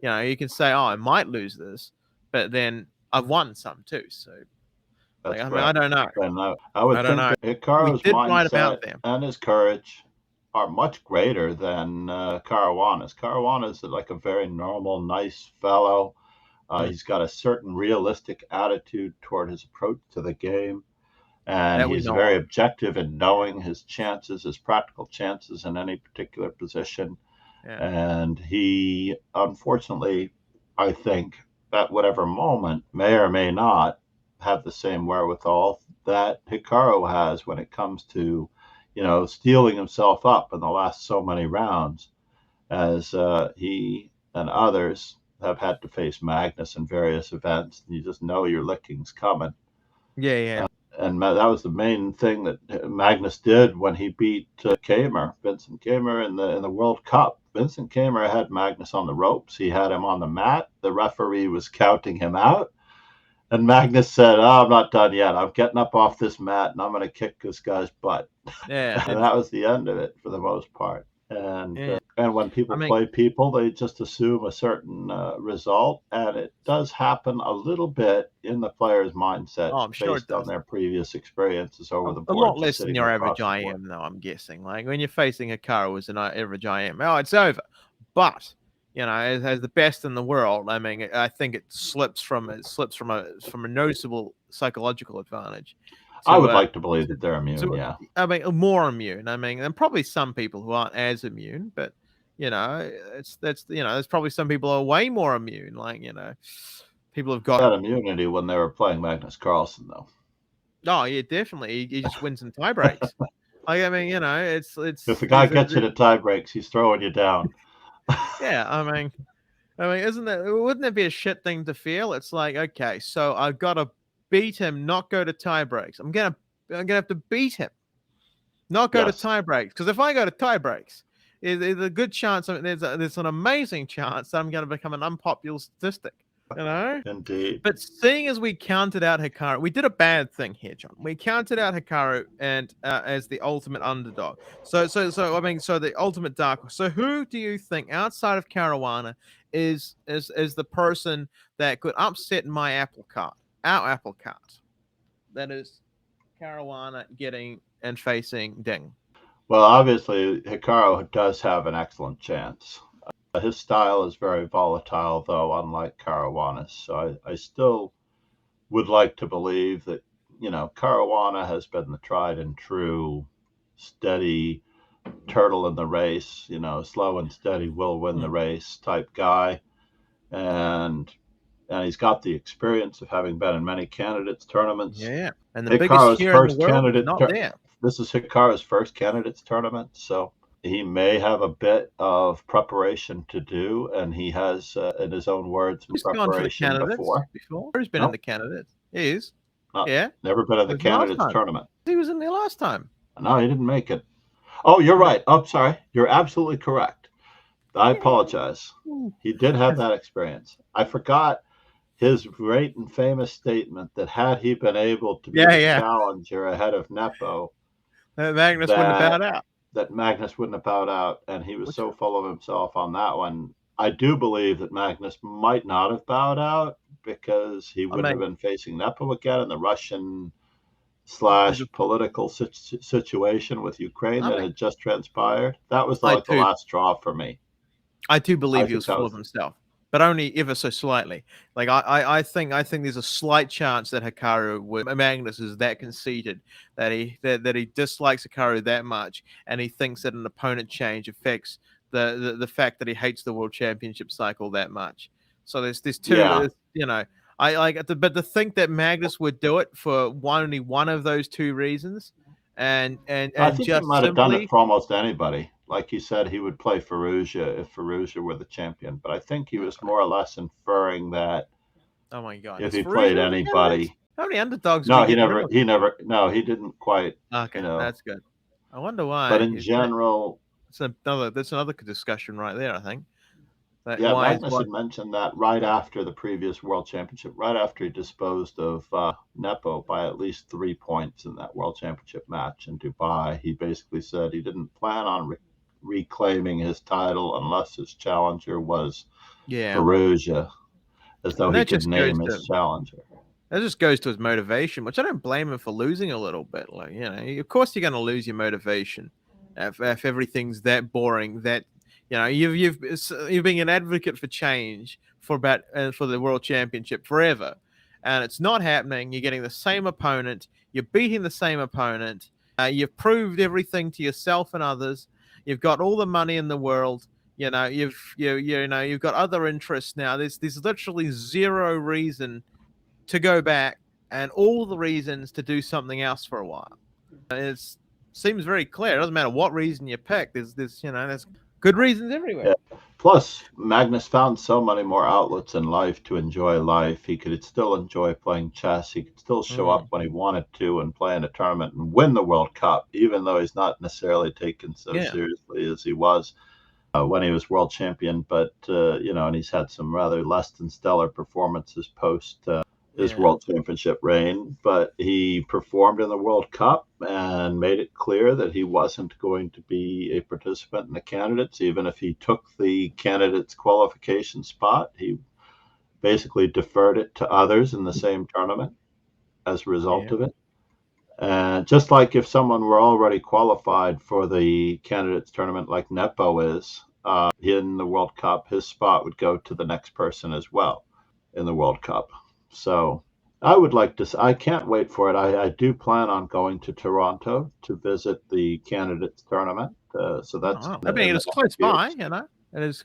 You can say, oh, I might lose this, but then I've won some too. So, like, that's I mean, I correct. don't know. And I would I don't think know. that We Hikaru's did write him out mindset there. and his courage are much greater than Caruana's. Caruana's like a very normal, nice fellow. He's got a certain realistic attitude toward his approach to the game, and That we he's know very of. objective in knowing his chances, his practical chances in any particular position. Yeah. And he, unfortunately, I think, at whatever moment, may or may not have the same wherewithal that Hikaru has when it comes to, steeling himself up in the last so many rounds, as he and others have had to face Magnus in various events. You just know your licking's coming. Yeah, yeah. And that was the main thing that Magnus did when he beat Vincent Kamer in the World Cup. Vincent Kamer had Magnus on the ropes. He had him on the mat. The referee was counting him out. And Magnus said, "Oh, I'm not done yet. I'm getting up off this mat and I'm going to kick this guy's butt." Yeah. And that was the end of it for the most part. And Yeah. and when people play people, they just assume a certain result, and it does happen a little bit in the player's mindset based on their previous experiences over the board. A lot less than your average IM, though, I'm guessing. Like when you're facing Hikaru as an average IM, it's over. But as the best in the world, I mean, I think it slips from a noticeable psychological advantage. I would like to believe that they're immune. Yeah, I mean, more immune. I mean, and probably some people who aren't as immune, but there's probably some people who are way more immune. Like people have got that immunity when they were playing Magnus Carlsen, though. Oh yeah, definitely. He just wins in tie breaks. I mean, it's if the guy gets you to tie breaks, he's throwing you down. Yeah, I mean, wouldn't that be a shit thing to feel? It's like, okay, so I've got to beat him, not go to tie breaks. I'm gonna have to beat him, not go to tie breaks. Because if I go to tie breaks, there's a good chance. There's an amazing chance that I'm going to become an unpopular statistic. Indeed. But seeing as we counted out Hikaru, we did a bad thing here, John. We counted out Hikaru and as the ultimate underdog. So the ultimate dark horse. So who do you think outside of Caruana is the person that could upset my apple cart, our apple cart? That is Caruana getting and facing Ding. Well, obviously Hikaru does have an excellent chance. His style is very volatile, though, unlike Caruana's. So I still would like to believe that, Caruana has been the tried and true, steady turtle in the race, slow and steady will win the race type guy. And he's got the experience of having been in many candidates tournaments. Yeah. And the biggest here in the world is not there. This is Hikaru's first candidates tournament, so he may have a bit of preparation to do, and he has, in his own words, some preparation before. He's been in the candidates. He is. Never been in the candidates tournament. He was in there last time. No, he didn't make it. Oh, you're right. Oh, sorry. You're absolutely correct. I apologize. He did have that experience. I forgot his great and famous statement that had he been able to be the challenger ahead of Nepo, Magnus wouldn't have bowed out. That Magnus wouldn't have bowed out, and he was so full of himself on that one. I do believe that Magnus might not have bowed out because he wouldn't have been facing Nepo again in the Russian / political situation with Ukraine that had just transpired. That was like the last straw for me. I do believe he was full of himself, but only ever so slightly. Like I think there's a slight chance that Magnus is that conceited that he dislikes Hikaru that much, and he thinks that an opponent change affects the fact that he hates the World Championship cycle that much. So there's two, but to think that Magnus would do it for only one of those two reasons, and I think he might have done it for almost anybody. Like he said, he would play Firouzja if Firouzja were the champion. But I think he was more or less inferring that. Oh my God! If he played anybody, how many underdogs? No, he never. No, he didn't quite. Okay, that's good. I wonder why. But in general, that's another discussion right there. I think. Magnus had mentioned that right after the previous World Championship, right after he disposed of Nepo by at least 3 points in that World Championship match in Dubai. He basically said he didn't plan on reclaiming his title unless his challenger was Firouzja, as though he could name his challenger. That just goes to his motivation, which I don't blame him for losing a little bit. Like, of course you're going to lose your motivation if everything's that boring, that you've been an advocate for change for the world championship forever, and it's not happening. You're getting the same opponent. You're beating the same opponent. You've proved everything to yourself and others. You've got all the money in the world. You've got other interests now. There's literally zero reason to go back, and all the reasons to do something else for a while. It seems very clear. It doesn't matter what reason you pick. There's good reasons everywhere. Yeah. Plus, Magnus found so many more outlets in life to enjoy life. He could still enjoy playing chess. He could still show up when he wanted to and play in a tournament and win the World Cup, even though he's not necessarily taken so seriously as he was when he was world champion. But, and he's had some rather less than stellar performances post his world championship reign, but he performed in the World Cup and made it clear that he wasn't going to be a participant in the candidates. Even if he took the candidates qualification spot, he basically deferred it to others in the same tournament as a result of it. And just like if someone were already qualified for the candidates tournament like Nepo is in the World Cup, his spot would go to the next person as well in the World Cup. So I would like to. I can't wait for it. I do plan on going to Toronto to visit the candidates tournament. So that's. I mean, it's close by, It is.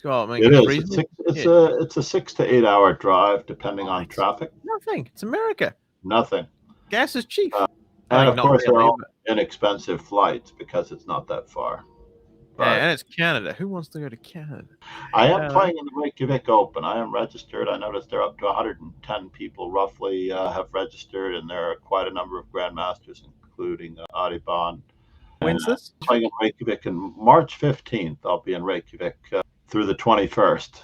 It is. It's a 6 to 8 hour drive, depending on traffic. Nothing. It's America. Nothing. Gas is cheap. And of course, they're all inexpensive flights because it's not that far. And it's Canada. Who wants to go to Canada? I am playing in the Reykjavik Open. I am registered. I noticed they're up to 110 people roughly have registered, and there are quite a number of grandmasters, including Adibon. When's this? Playing in Reykjavik on March 15th. I'll be in Reykjavik through the 21st.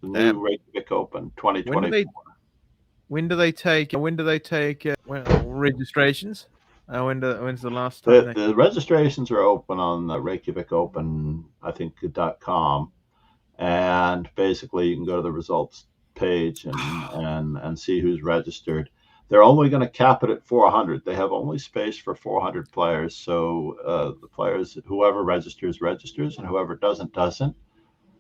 The new Reykjavik Open 2024. When do they take registrations? When's the last time? The registrations are open on Reykjavik Open, I think, .com, and basically you can go to the results page and see who's registered. They're only going to cap it at 400. They have only space for 400 players. So the players, whoever registers, and whoever doesn't.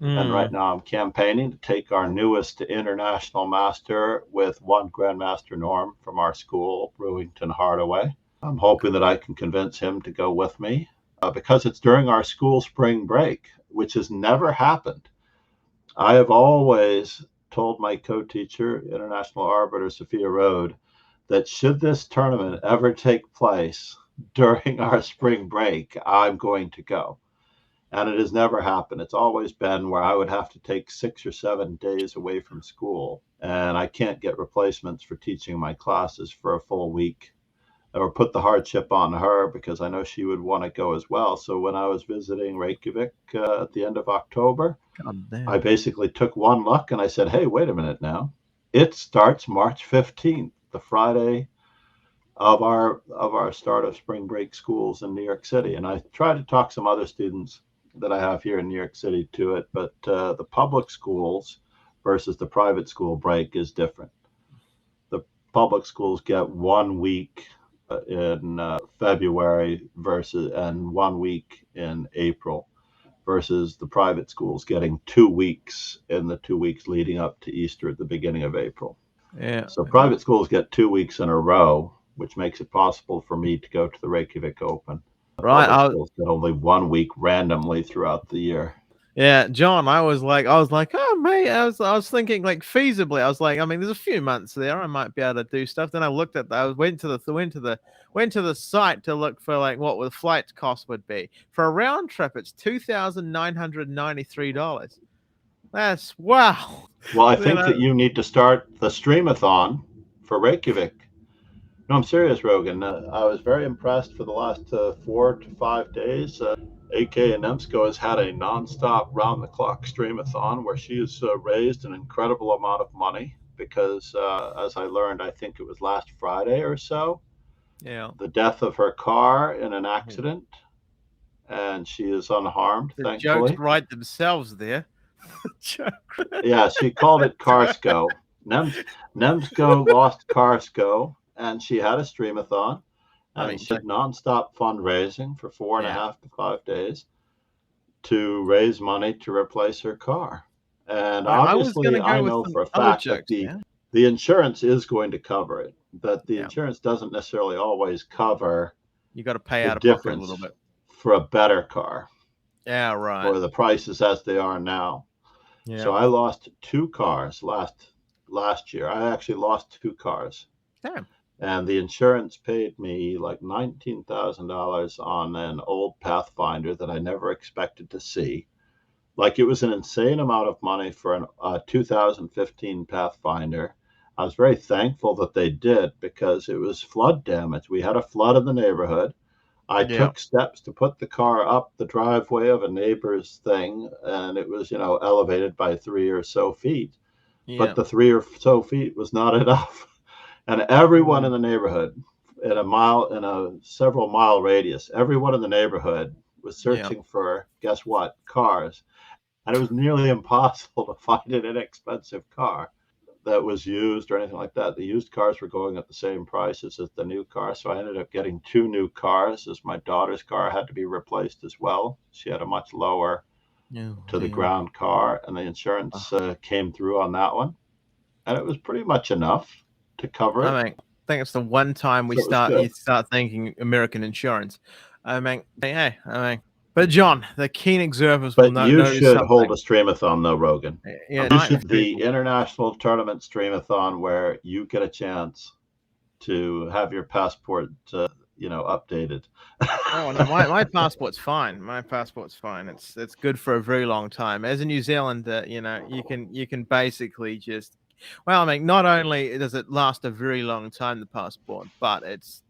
And right now I'm campaigning to take our newest international master with one Grandmaster Norm from our school, Brewington Hardaway. I'm hoping that I can convince him to go with me because it's during our school spring break, which has never happened. I have always told my co-teacher, International Arbiter Sophia Rode, that should this tournament ever take place during our spring break, I'm going to go. And it has never happened. It's always been where I would have to take 6 or 7 days away from school, and I can't get replacements for teaching my classes for a full week, or put the hardship on her because I know she would want to go as well. So when I was visiting Reykjavik at the end of October, I basically took one look and I said, hey, wait a minute now. It starts March 15th, the Friday of our start of spring break schools in New York City. And I tried to talk some other students that I have here in New York City to it, but the public schools versus the private school break is different. The public schools get 1 week in February and 1 week in April, versus the private schools getting 2 weeks in the 2 weeks leading up to Easter at the beginning of April. So private schools get 2 weeks in a row, which makes it possible for me to go to the Reykjavik Open. Right. Public schools get only 1 week randomly throughout the year. Yeah, John, I was like, oh mate, I was thinking like feasibly. I was like, I mean, there's a few months there, I might be able to do stuff. Then I looked at that. I went to the site to look for like what the flight cost would be for a round trip. It's $2,993. That's wow. Well, I think that you need to start the streamathon for Reykjavik. No, I'm serious, Rogan. I was very impressed for the last 4 to 5 days. AK Nemsko has had a nonstop round-the-clock streamathon where she has raised an incredible amount of money because, as I learned, I think it was last Friday or so, the death of her car in an accident, and she is unharmed, thankfully. Jokes write themselves there. Yeah, she called it Karsko. Nemsko lost Karsko, and she had a streamathon. And she did nonstop fundraising for 4.5 to 5 days to raise money to replace her car. And I was obviously, gonna I go with know some for a other fact that jokes there. the insurance is going to cover it, but the Yeah, insurance doesn't necessarily always cover you got to pay the out of pocket a little difference bit. for a better car Yeah, right. for the prices as they are now. Yeah. So I lost two cars last year. I actually lost two cars, Damn. and the insurance paid me like $19,000 on an old Pathfinder that I never expected to see. Like, it was an insane amount of money for a 2015 Pathfinder. I was very thankful that they did because it was flood damage. We had a flood in the neighborhood. I Yeah. took steps to put the car up the driveway of a neighbor's thing, and it was, elevated by 3 or so feet. But Yeah. the 3 or so feet was not enough. And everyone in Mm. the neighborhood, in a several mile radius, everyone in the neighborhood was Yeah. searching for, guess what, cars. And it was nearly impossible to find an inexpensive car that was used or anything like that. The used cars were going at the same prices as the new car. So I ended up getting two new cars, as my daughter's car had to be replaced as well. She had a much lower Oh, to the dear. ground car, and the Oh, insurance came through on that one. And it was pretty much enough to cover I it. mean, I think it's the one time So it was you good. start thinking American insurance. Hey, but John, the keen observers will But you notice should hold something. a streamathon, though, Rogan. Yeah, You night should the people. international tournament streamathon where you get a chance to have your passport, updated. Oh no, my passport's fine. My passport's fine. It's good for a very long time. As a New Zealander, you can basically just, well, not only does it last a very long time, the passport, but it's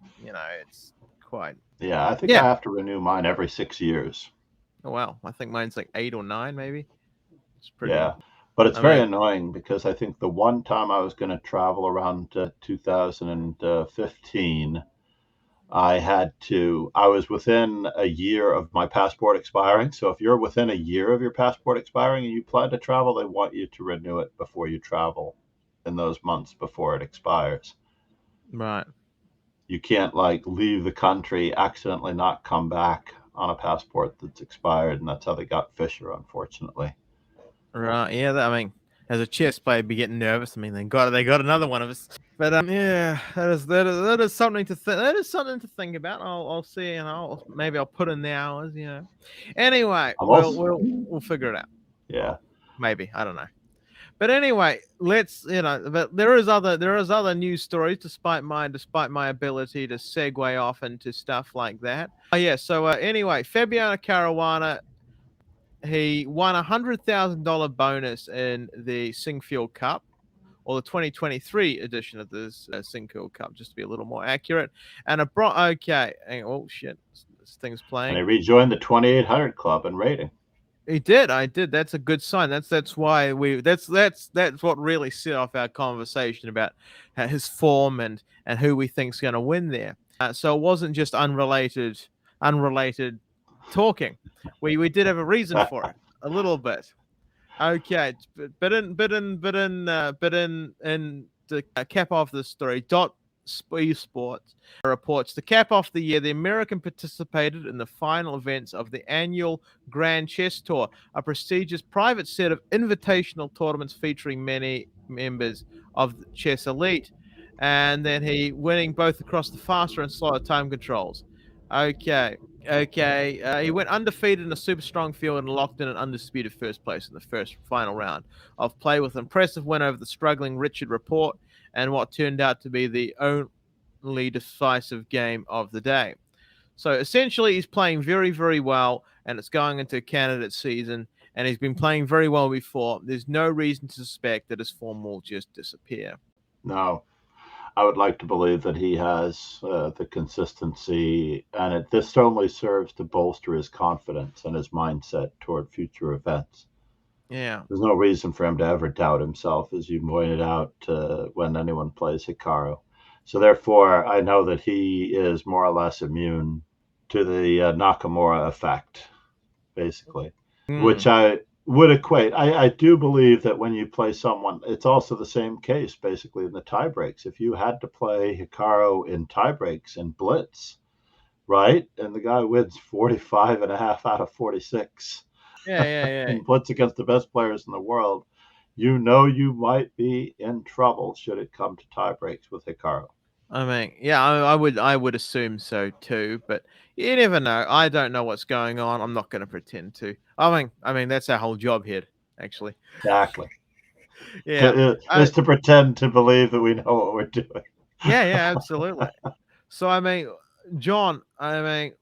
quite, Yeah, I think yeah. I have to renew mine every 6 years. Oh, wow, I think mine's like 8 or 9, maybe. It's pretty. Yeah, but it's I very mean, annoying because I think the one time I was going to travel around 2015, I was within a year of my passport expiring. So if you're within a year of your passport expiring and you plan to travel, they want you to renew it before you travel in those months before it expires. right. You can't like leave the country, accidentally not come back on a passport that's expired, and that's how they got Fisher, unfortunately. Right. Yeah. As a chess player, I'd be getting nervous. They got another one of us. But yeah, that is something to think about. I'll see, and maybe I'll put in the hours. Anyway, I'm we'll also, we'll we'll figure it out. yeah. Maybe, I don't know. But anyway, let's But there is other news stories, despite my ability to segue off into stuff like that. Oh yeah. So anyway, Fabiano Caruana, he won $100,000 bonus in the Singfield Cup, or the 2023 edition of this Singfield Cup, just to be a little more accurate. And okay, oh shit, this thing's And playing. he rejoined the 2800 club in rating. He did. I did. That's a good sign. That's why that's what really set off our conversation about his form and who we think's going to win there. So it wasn't just unrelated talking. We did have a reason for it, a little bit. Okay, but in to cap off the story, Sports reports to cap off the year, the American participated in the final events of the annual Grand Chess Tour, a prestigious private set of invitational tournaments featuring many members of the chess elite, and then he winning both across the faster and slower time controls. Okay. Okay, he went undefeated in a super strong field and locked in an undisputed first place in the first final round of play with an impressive win over the struggling Richard Report and what turned out to be the only decisive game of the day. So essentially, he's playing very, very well, and it's going into candidate season, and he's been playing very well before. There's no reason to suspect that his form will just disappear. No, I would like to believe that he has the consistency, and this only serves to bolster his confidence and his mindset toward future events. Yeah. There's no reason for him to ever doubt himself, as you pointed out, when anyone plays Hikaru. So therefore, I know that he is more or less immune to the Nakamura effect, basically, which Mm. I would equate. I do believe that when you play someone, it's also the same case, basically, in the tie breaks. If you had to play Hikaru in tie breaks and blitz, right, and the guy wins 45 and a half out of 46, Yeah. and blitz against the best players in the world, you know you might be in trouble should it come to tie breaks with Hikaru. I mean, yeah, I would assume so too, but you never know. I don't know what's going on. I'm not going to pretend to. I mean, that's our whole job here, actually. Exactly. Yeah. Is to pretend to believe that we know what we're doing. Yeah, absolutely. So I mean, John, I mean,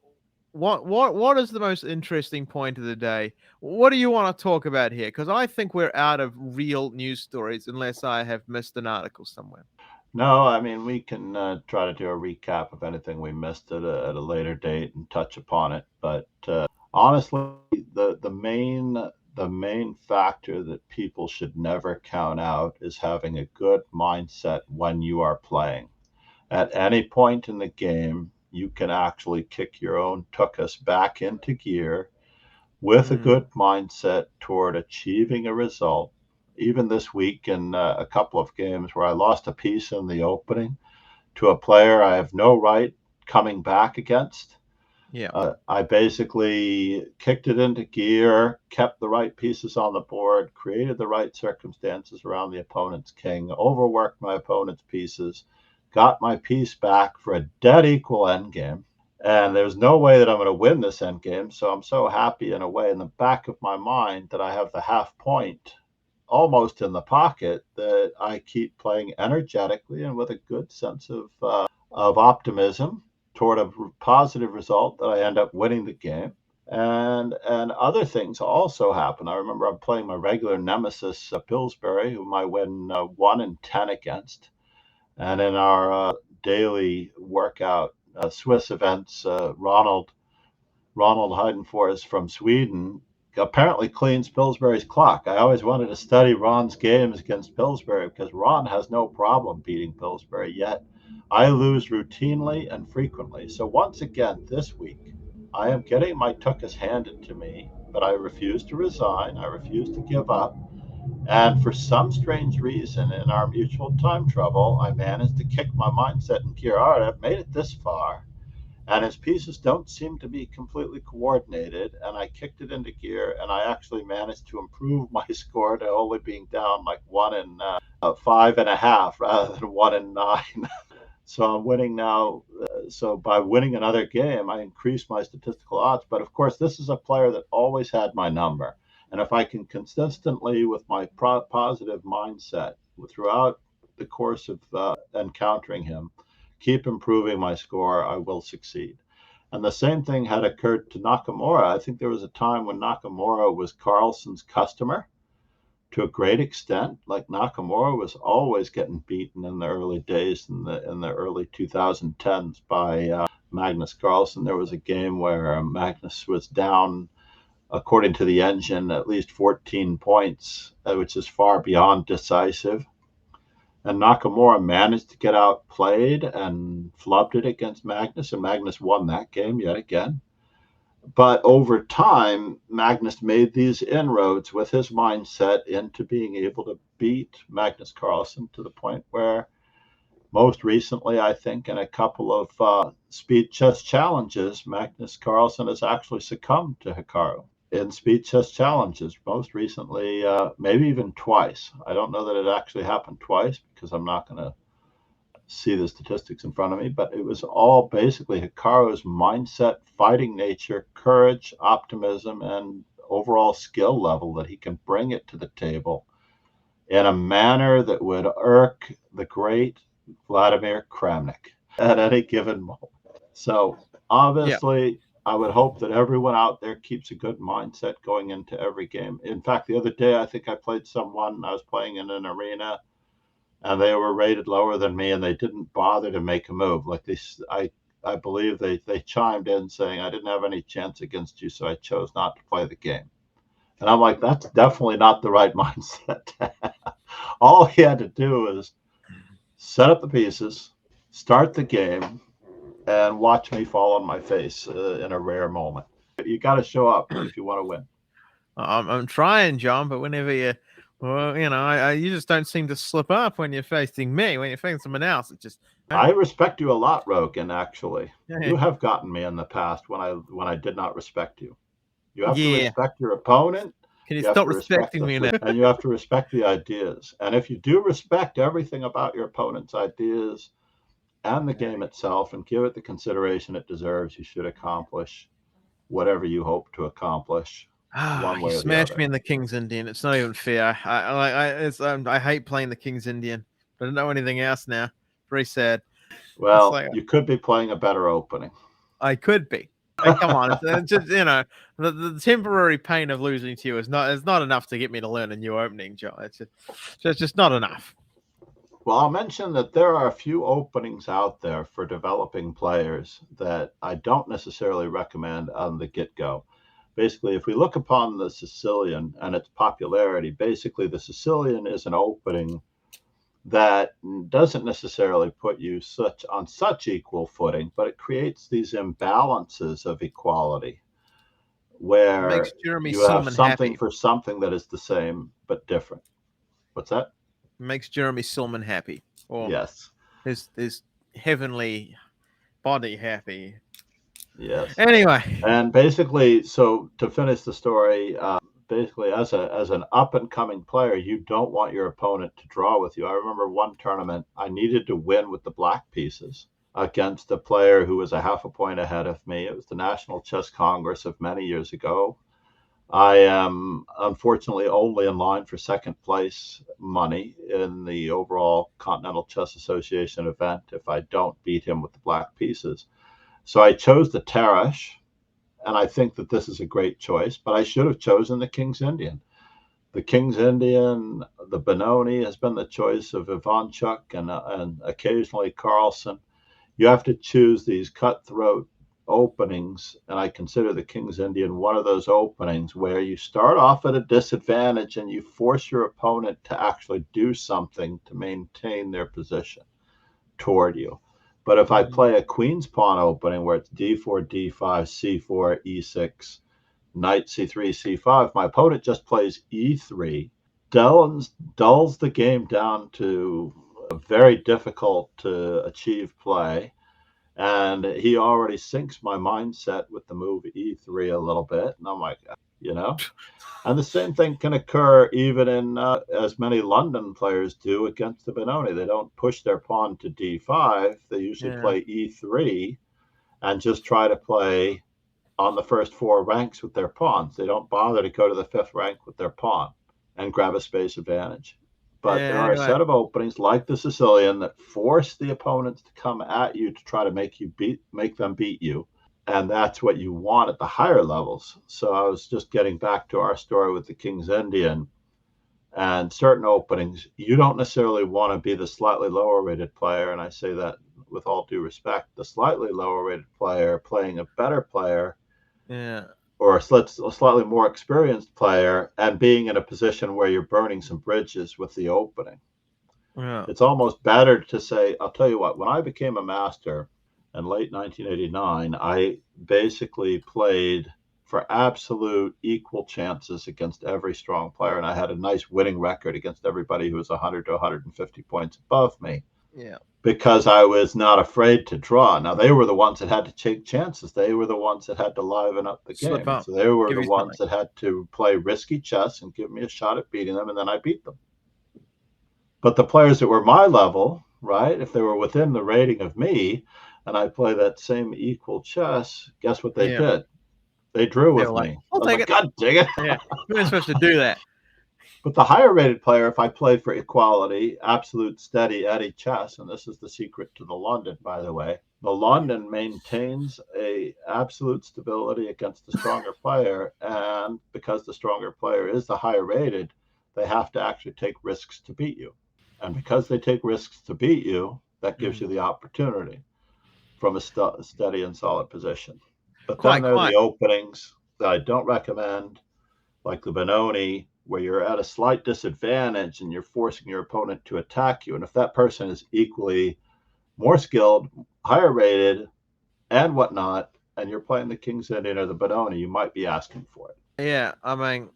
what is the most interesting point of the day? What do you want to talk about here? Because I think we're out of real news stories unless I have missed an article somewhere. No, I mean, we can try to do a recap of anything we missed at a later date and touch upon it. But honestly, the main factor that people should never count out is having a good mindset when you are playing. At any point in the game, you can actually kick your own tuchus back into gear with a Mm, good mindset toward achieving a result. Even this week, in a couple of games where I lost a piece in the opening to a player I have no right coming back against, yeah. I basically kicked it into gear, kept the right pieces on the board, created the right circumstances around the opponent's king, overworked my opponent's pieces, got my piece back for a dead equal endgame. And there's no way that I'm going to win this endgame. So I'm so happy in a way in the back of my mind that I have the half point almost in the pocket that I keep playing energetically and with a good sense of optimism toward a positive result that I end up winning the game. And other things also happen. I remember I'm playing my regular nemesis, Pillsbury, whom I win 1-10 against. And in our daily workout Swiss events, Ronald Heidenforth from Sweden apparently cleans Pillsbury's clock. I always wanted to study Ron's games against Pillsbury because Ron has no problem beating Pillsbury, yet I lose routinely and frequently. So once again this week, I am getting my tuchus handed to me, but I refuse to resign. I refuse to give up. And for some strange reason, in our mutual time trouble, I managed to kick my mindset in gear. All right, I've made it this far, and his pieces don't seem to be completely coordinated. And I kicked it into gear, and I actually managed to improve my score to only being down like 1 in 5.5 rather than 1 in 9. So I'm winning now. So by winning another game, I increase my statistical odds. But of course, this is a player that always had my number. And if I can consistently, with my positive mindset throughout the course of encountering him, keep improving my score, I will succeed. And the same thing had occurred to Nakamura. I think there was a time when Nakamura was Carlsen's customer to a great extent. Like Nakamura was always getting beaten in the early days in the early 2010s by Magnus Carlsen. There was a game where Magnus was down, according to the engine, at least 14 points, which is far beyond decisive. And Nakamura managed to get outplayed and flubbed it against Magnus, and Magnus won that game yet again. But over time, Magnus made these inroads with his mindset into being able to beat Magnus Carlsen to the point where, most recently, I think, in a couple of speed chess challenges, Magnus Carlsen has actually succumbed to Hikaru in speed chess challenges. Most recently, maybe even twice. I don't know that it actually happened twice because I'm not going to see the statistics in front of me, but it was all basically Hikaru's mindset, fighting nature, courage, optimism, and overall skill level that he can bring it to the table in a manner that would irk the great Vladimir Kramnik at any given moment. So Yeah. obviously, I would hope that everyone out there keeps a good mindset going into every game. In fact, the other day, I think I played someone, I was playing in an arena, and they were rated lower than me, and they didn't bother to make a move. Like I believe they chimed in saying, I didn't have any chance against you, so I chose not to play the game. And I'm like, that's definitely not the right mindset. All he had to do is set up the pieces, start the game, and watch me fall on my face in a rare moment. You got to show up if you want to win. I'm trying, John, but whenever well, you just don't seem to slip up when you're facing me. When you're facing someone else, it just, I respect you a lot, Rogan. Actually, yeah, you have gotten me in the past when I did not respect you. You have to Yeah. respect your opponent. Can you You have stop to respect respecting me now? and you have to respect the ideas. And if you do respect everything about your opponent's ideas and the game itself and give it the consideration it deserves, you should accomplish whatever you hope to accomplish. One way You or the smashed other. me in the King's Indian. It's not even fair. I hate playing the King's Indian. I don't know anything else now. Very sad. Well, like, you could be playing a better opening. I could be. Come on, it's just, the temporary pain of losing to you is not enough to get me to learn a new opening, John. It's just not enough. Well, I'll mention that there are a few openings out there for developing players that I don't necessarily recommend on the get-go. Basically, if we look upon the Sicilian and its popularity, basically the Sicilian is an opening that doesn't necessarily put you on such equal footing, but it creates these imbalances of equality where Makes Jeremy you have Silman something happy. for something that is the same but different. What's that? Makes Jeremy Silman happy. Or Yes. his heavenly body happy. Yes. Anyway. And basically, so to finish the story, basically as an up and coming player, you don't want your opponent to draw with you. I remember one tournament I needed to win with the black pieces against a player who was a half a point ahead of me. It was the National Chess Congress of many years ago. I am unfortunately only in line for second place money in the overall Continental Chess Association event if I don't beat him with the black pieces. So I chose the Tarrasch, and I think that this is a great choice, but I should have chosen the King's Indian. The King's Indian, the Benoni has been the choice of Ivanchuk and occasionally Carlsen. You have to choose these cutthroat openings, and I consider the King's Indian one of those openings where you start off at a disadvantage and you force your opponent to actually do something to maintain their position toward you. But if I play a queen's pawn opening where it's d4, d5, c4, e6, knight c3, c5, my opponent just plays e3, dulls the game down to a very difficult to achieve play. And he already sinks my mindset with the move e3 a little bit. And I'm like, And the same thing can occur even in, as many London players do against the Benoni. They don't push their pawn to d5. They usually play e3 and just try to play on the first 4 ranks with their pawns. They don't bother to go to the 5th rank with their pawn and grab a space advantage. But there are a set of openings like the Sicilian that force the opponents to come at you to try to make them beat you. And that's what you want at the higher levels. So I was just getting back to our story with the King's Indian and certain openings. You don't necessarily want to be the slightly lower rated player. And I say that with all due respect, the slightly lower rated player playing a better player. Or a slightly more experienced player and being in a position where you're burning some bridges with the opening. It's almost better to say, I'll tell you what, when I became a master in late 1989, I basically played for absolute equal chances against every strong player. And I had a nice winning record against everybody who was 100 to 150 points above me. Yeah. Because I was not afraid to draw. Now, they were the ones that had to take chances. They were the ones that had to liven up the game. So they were the ones that had to play risky chess and give me a shot at beating them, and then I beat them. But the players that were my level, right, if they were within the rating of me, and I play that same equal chess, guess what they did? They drew with me. I'll take it. God dang it. Yeah, you're supposed to do that. But the higher rated player, if I play for equality, absolute steady Eddie chess, and this is the secret to the London, by the way, the London maintains a absolute stability against the stronger player. And because the stronger player is the higher rated, they have to actually take risks to beat you. And because they take risks to beat you, that gives you the opportunity from a steady and solid position. But then there are the openings that I don't recommend, like the Benoni, where you're at a slight disadvantage and you're forcing your opponent to attack you. And if that person is equally more skilled, higher rated, and whatnot, and you're playing the King's Indian or the Benoni, you might be asking for it. Yeah, I mean,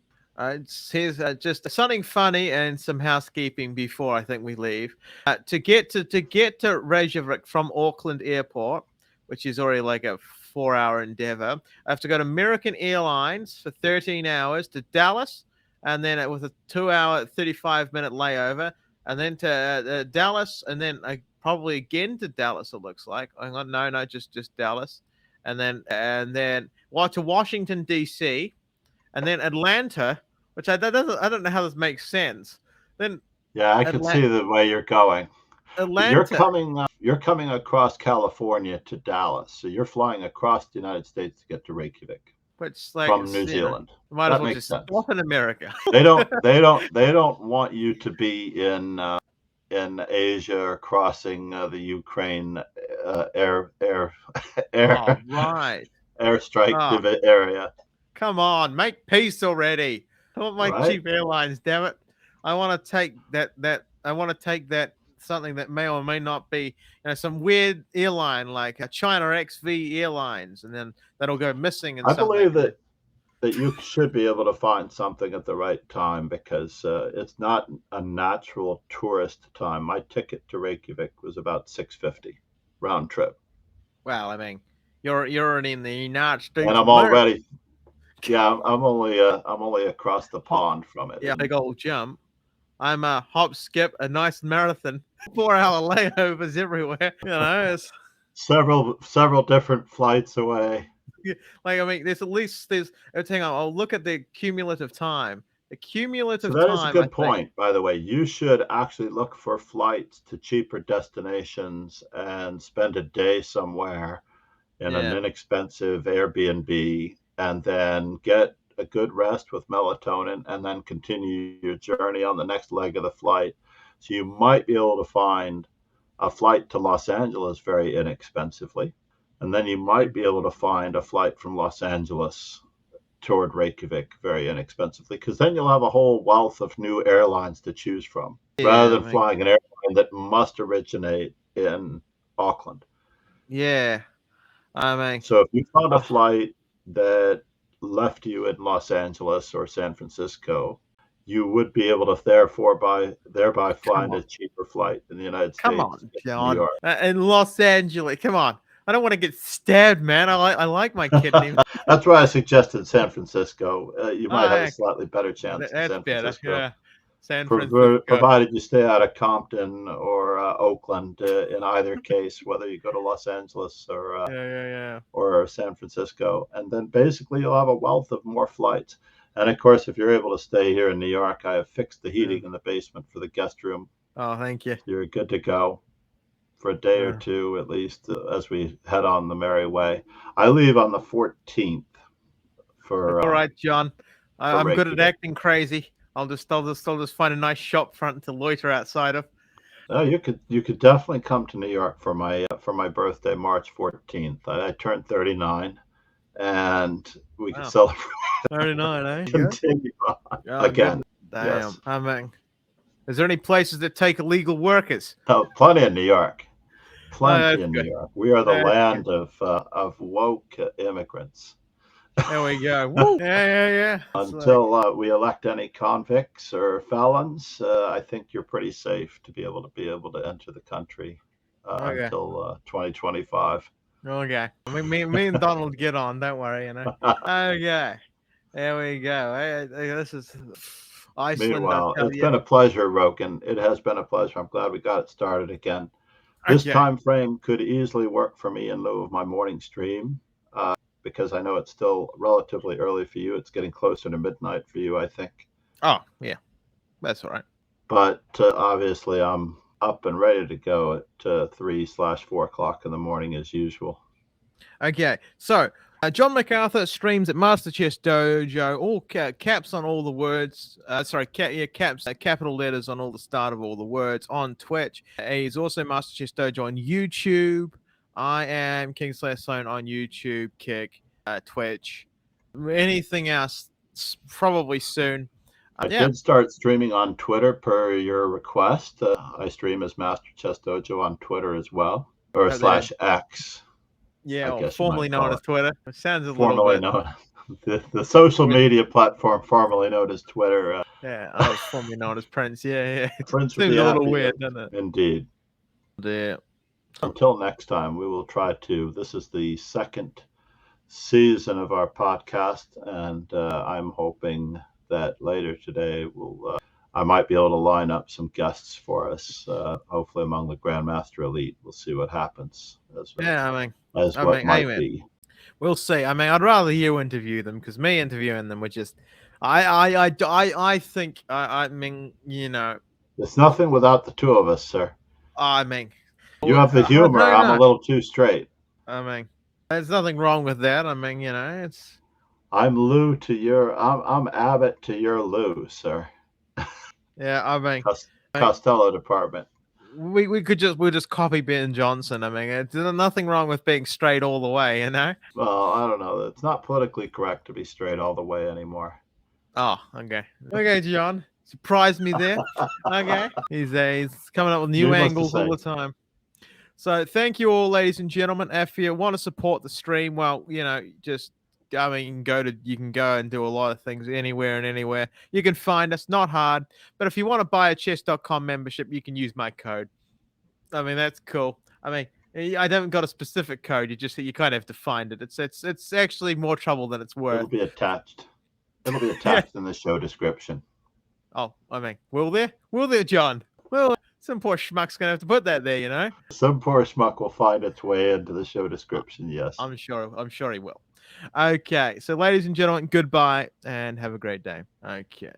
here's just something funny and some housekeeping before I think we leave. To get to Reykjavik from Auckland Airport, which is already like a 4-hour endeavor. I have to go to American Airlines for 13 hours to Dallas, and then with a 2-hour, 35-minute layover, and then to Dallas, and then probably again to Dallas. It looks like. Hang on, no, just Dallas, and then to Washington D.C., and then Atlanta, which I don't know how this makes sense. Then yeah, I could see the way you're going. Atlanta. You're coming across California to Dallas, so you're flying across the United States to get to Reykjavik Which, like, from New Zealand. Might as well just sense. stop in America. They don't want you to be in Asia or crossing the Ukraine Right. airstrike area. Come on, make peace already. I want my cheap airlines, damn it. I want to take that. I want to take that something that may or may not be, some weird airline like a China XV Airlines, and then that'll go missing. And I believe that you should be able to find something at the right time, because it's not a natural tourist time. My ticket to Reykjavik was about $650 round trip. Well, I mean, you're already in the United States, and I'm already. Yeah, I'm only across the pond from it. Yeah, big old jump. I'm a hop, skip, a nice marathon, 4-hour layovers everywhere. It's several different flights away. Like, I mean, I'll look at the cumulative time. The cumulative time. That is a good point, by the way. You should actually look for flights to cheaper destinations and spend a day somewhere in an inexpensive Airbnb, and then get a good rest with melatonin, and then continue your journey on the next leg of the flight. So you might be able to find a flight to Los Angeles very inexpensively, and then you might be able to find a flight from Los Angeles toward Reykjavik very inexpensively, because then you'll have a whole wealth of new airlines to choose from, rather than flying an airline that must originate in Auckland. Yeah. I mean, so if you found a flight that left you in Los Angeles or San Francisco, you would be able to thereby find a cheaper flight in the United States. Come on, John. In Los Angeles, come on. I don't want to get stabbed, man. I like my kidney. That's why I suggested San Francisco. You might have a slightly better chance in San Francisco. Yeah. San Francisco. Provided you stay out of Compton or Oakland. In either case, whether you go to Los Angeles or San Francisco, and then basically you'll have a wealth of more flights. And of course, if you're able to stay here in New York, I have fixed the heating in the basement for the guest room. Oh, thank you. You're good to go for a day or two at least, as we head on the merry way. I leave on the 14th. All right, John. I'm good at acting crazy. I'll just find a nice shop front to loiter outside of. Oh, you could definitely come to New York for my birthday, March 14th. I turned 39, and we can celebrate. 39, eh? Continue on again. Damn. Yes. I mean, is there any places that take illegal workers? Oh, plenty in New York. Plenty in New York. We are the land of woke immigrants. There we go. Woo. Yeah. Until we elect any convicts or felons, I think you're pretty safe to be able to enter the country until 2025. Okay. Me and Donald get on. Don't worry. Okay. There we go. This is Iceland. Meanwhile, it's been a pleasure, Rogan. It has been a pleasure. I'm glad we got it started again. This time frame could easily work for me in lieu of my morning stream, because I know it's still relatively early for you. It's getting closer to midnight for you, I think. Oh, yeah. That's all right. But obviously, I'm up and ready to go at 3/4 o'clock in the morning as usual. Okay. So, John MacArthur streams at Master Chess Dojo, all caps on all the words. Caps, capital letters on all the start of all the words on Twitch. He's also Master Chess Dojo on YouTube. I am KingSlayerSloan on YouTube, Kick, Twitch. Anything else? Probably soon. I did start streaming on Twitter per your request. I stream as Master Chess Dojo on Twitter as well, or /X. Yeah, or formerly known as Twitter. It sounds a formerly little bit. The social media platform formerly known as Twitter. I was formerly known as Prince. Yeah. Prince seems a little weird, doesn't it? Indeed. Yeah. Until next time, we will try to. This is the second season of our podcast, and I'm hoping that later today I might be able to line up some guests for us. Hopefully, among the Grandmaster Elite, we'll see what happens Yeah, as what might amen. be. We'll see. I mean, I'd rather you interview them because me interviewing them would just. I think. I mean, It's nothing without the two of us, sir. I mean, You have the I humor. don't I'm a know. little too straight. I mean, there's nothing wrong with that. I mean, it's. I'm Lou to your. I'm Abbott to your Lou, sir. Yeah, I mean, Costello department. we'll just copy Ben Johnson. I mean, there's nothing wrong with being straight all the way, Well, I don't know. It's not politically correct to be straight all the way anymore. Oh, okay. Okay, John. Surprised me there. Okay. He's coming up with new Needless to angles all say. the time. So thank you all, ladies and gentlemen. If you want to support the stream, well, just you can go and do a lot of things anywhere and anywhere. You can find us, not hard. But if you want to buy a chess.com membership, you can use my code. I mean, that's cool. I mean, I haven't got a specific code. You kind of have to find it. It's actually more trouble than it's worth. It'll be attached. It'll be Yeah. attached in the show description. Oh, I mean, will there, John? Well, some poor schmuck's gonna have to put that there, Some poor schmuck will find its way into the show description. Yes. I'm sure he will. Okay, so ladies and gentlemen, goodbye and have a great day. Okay.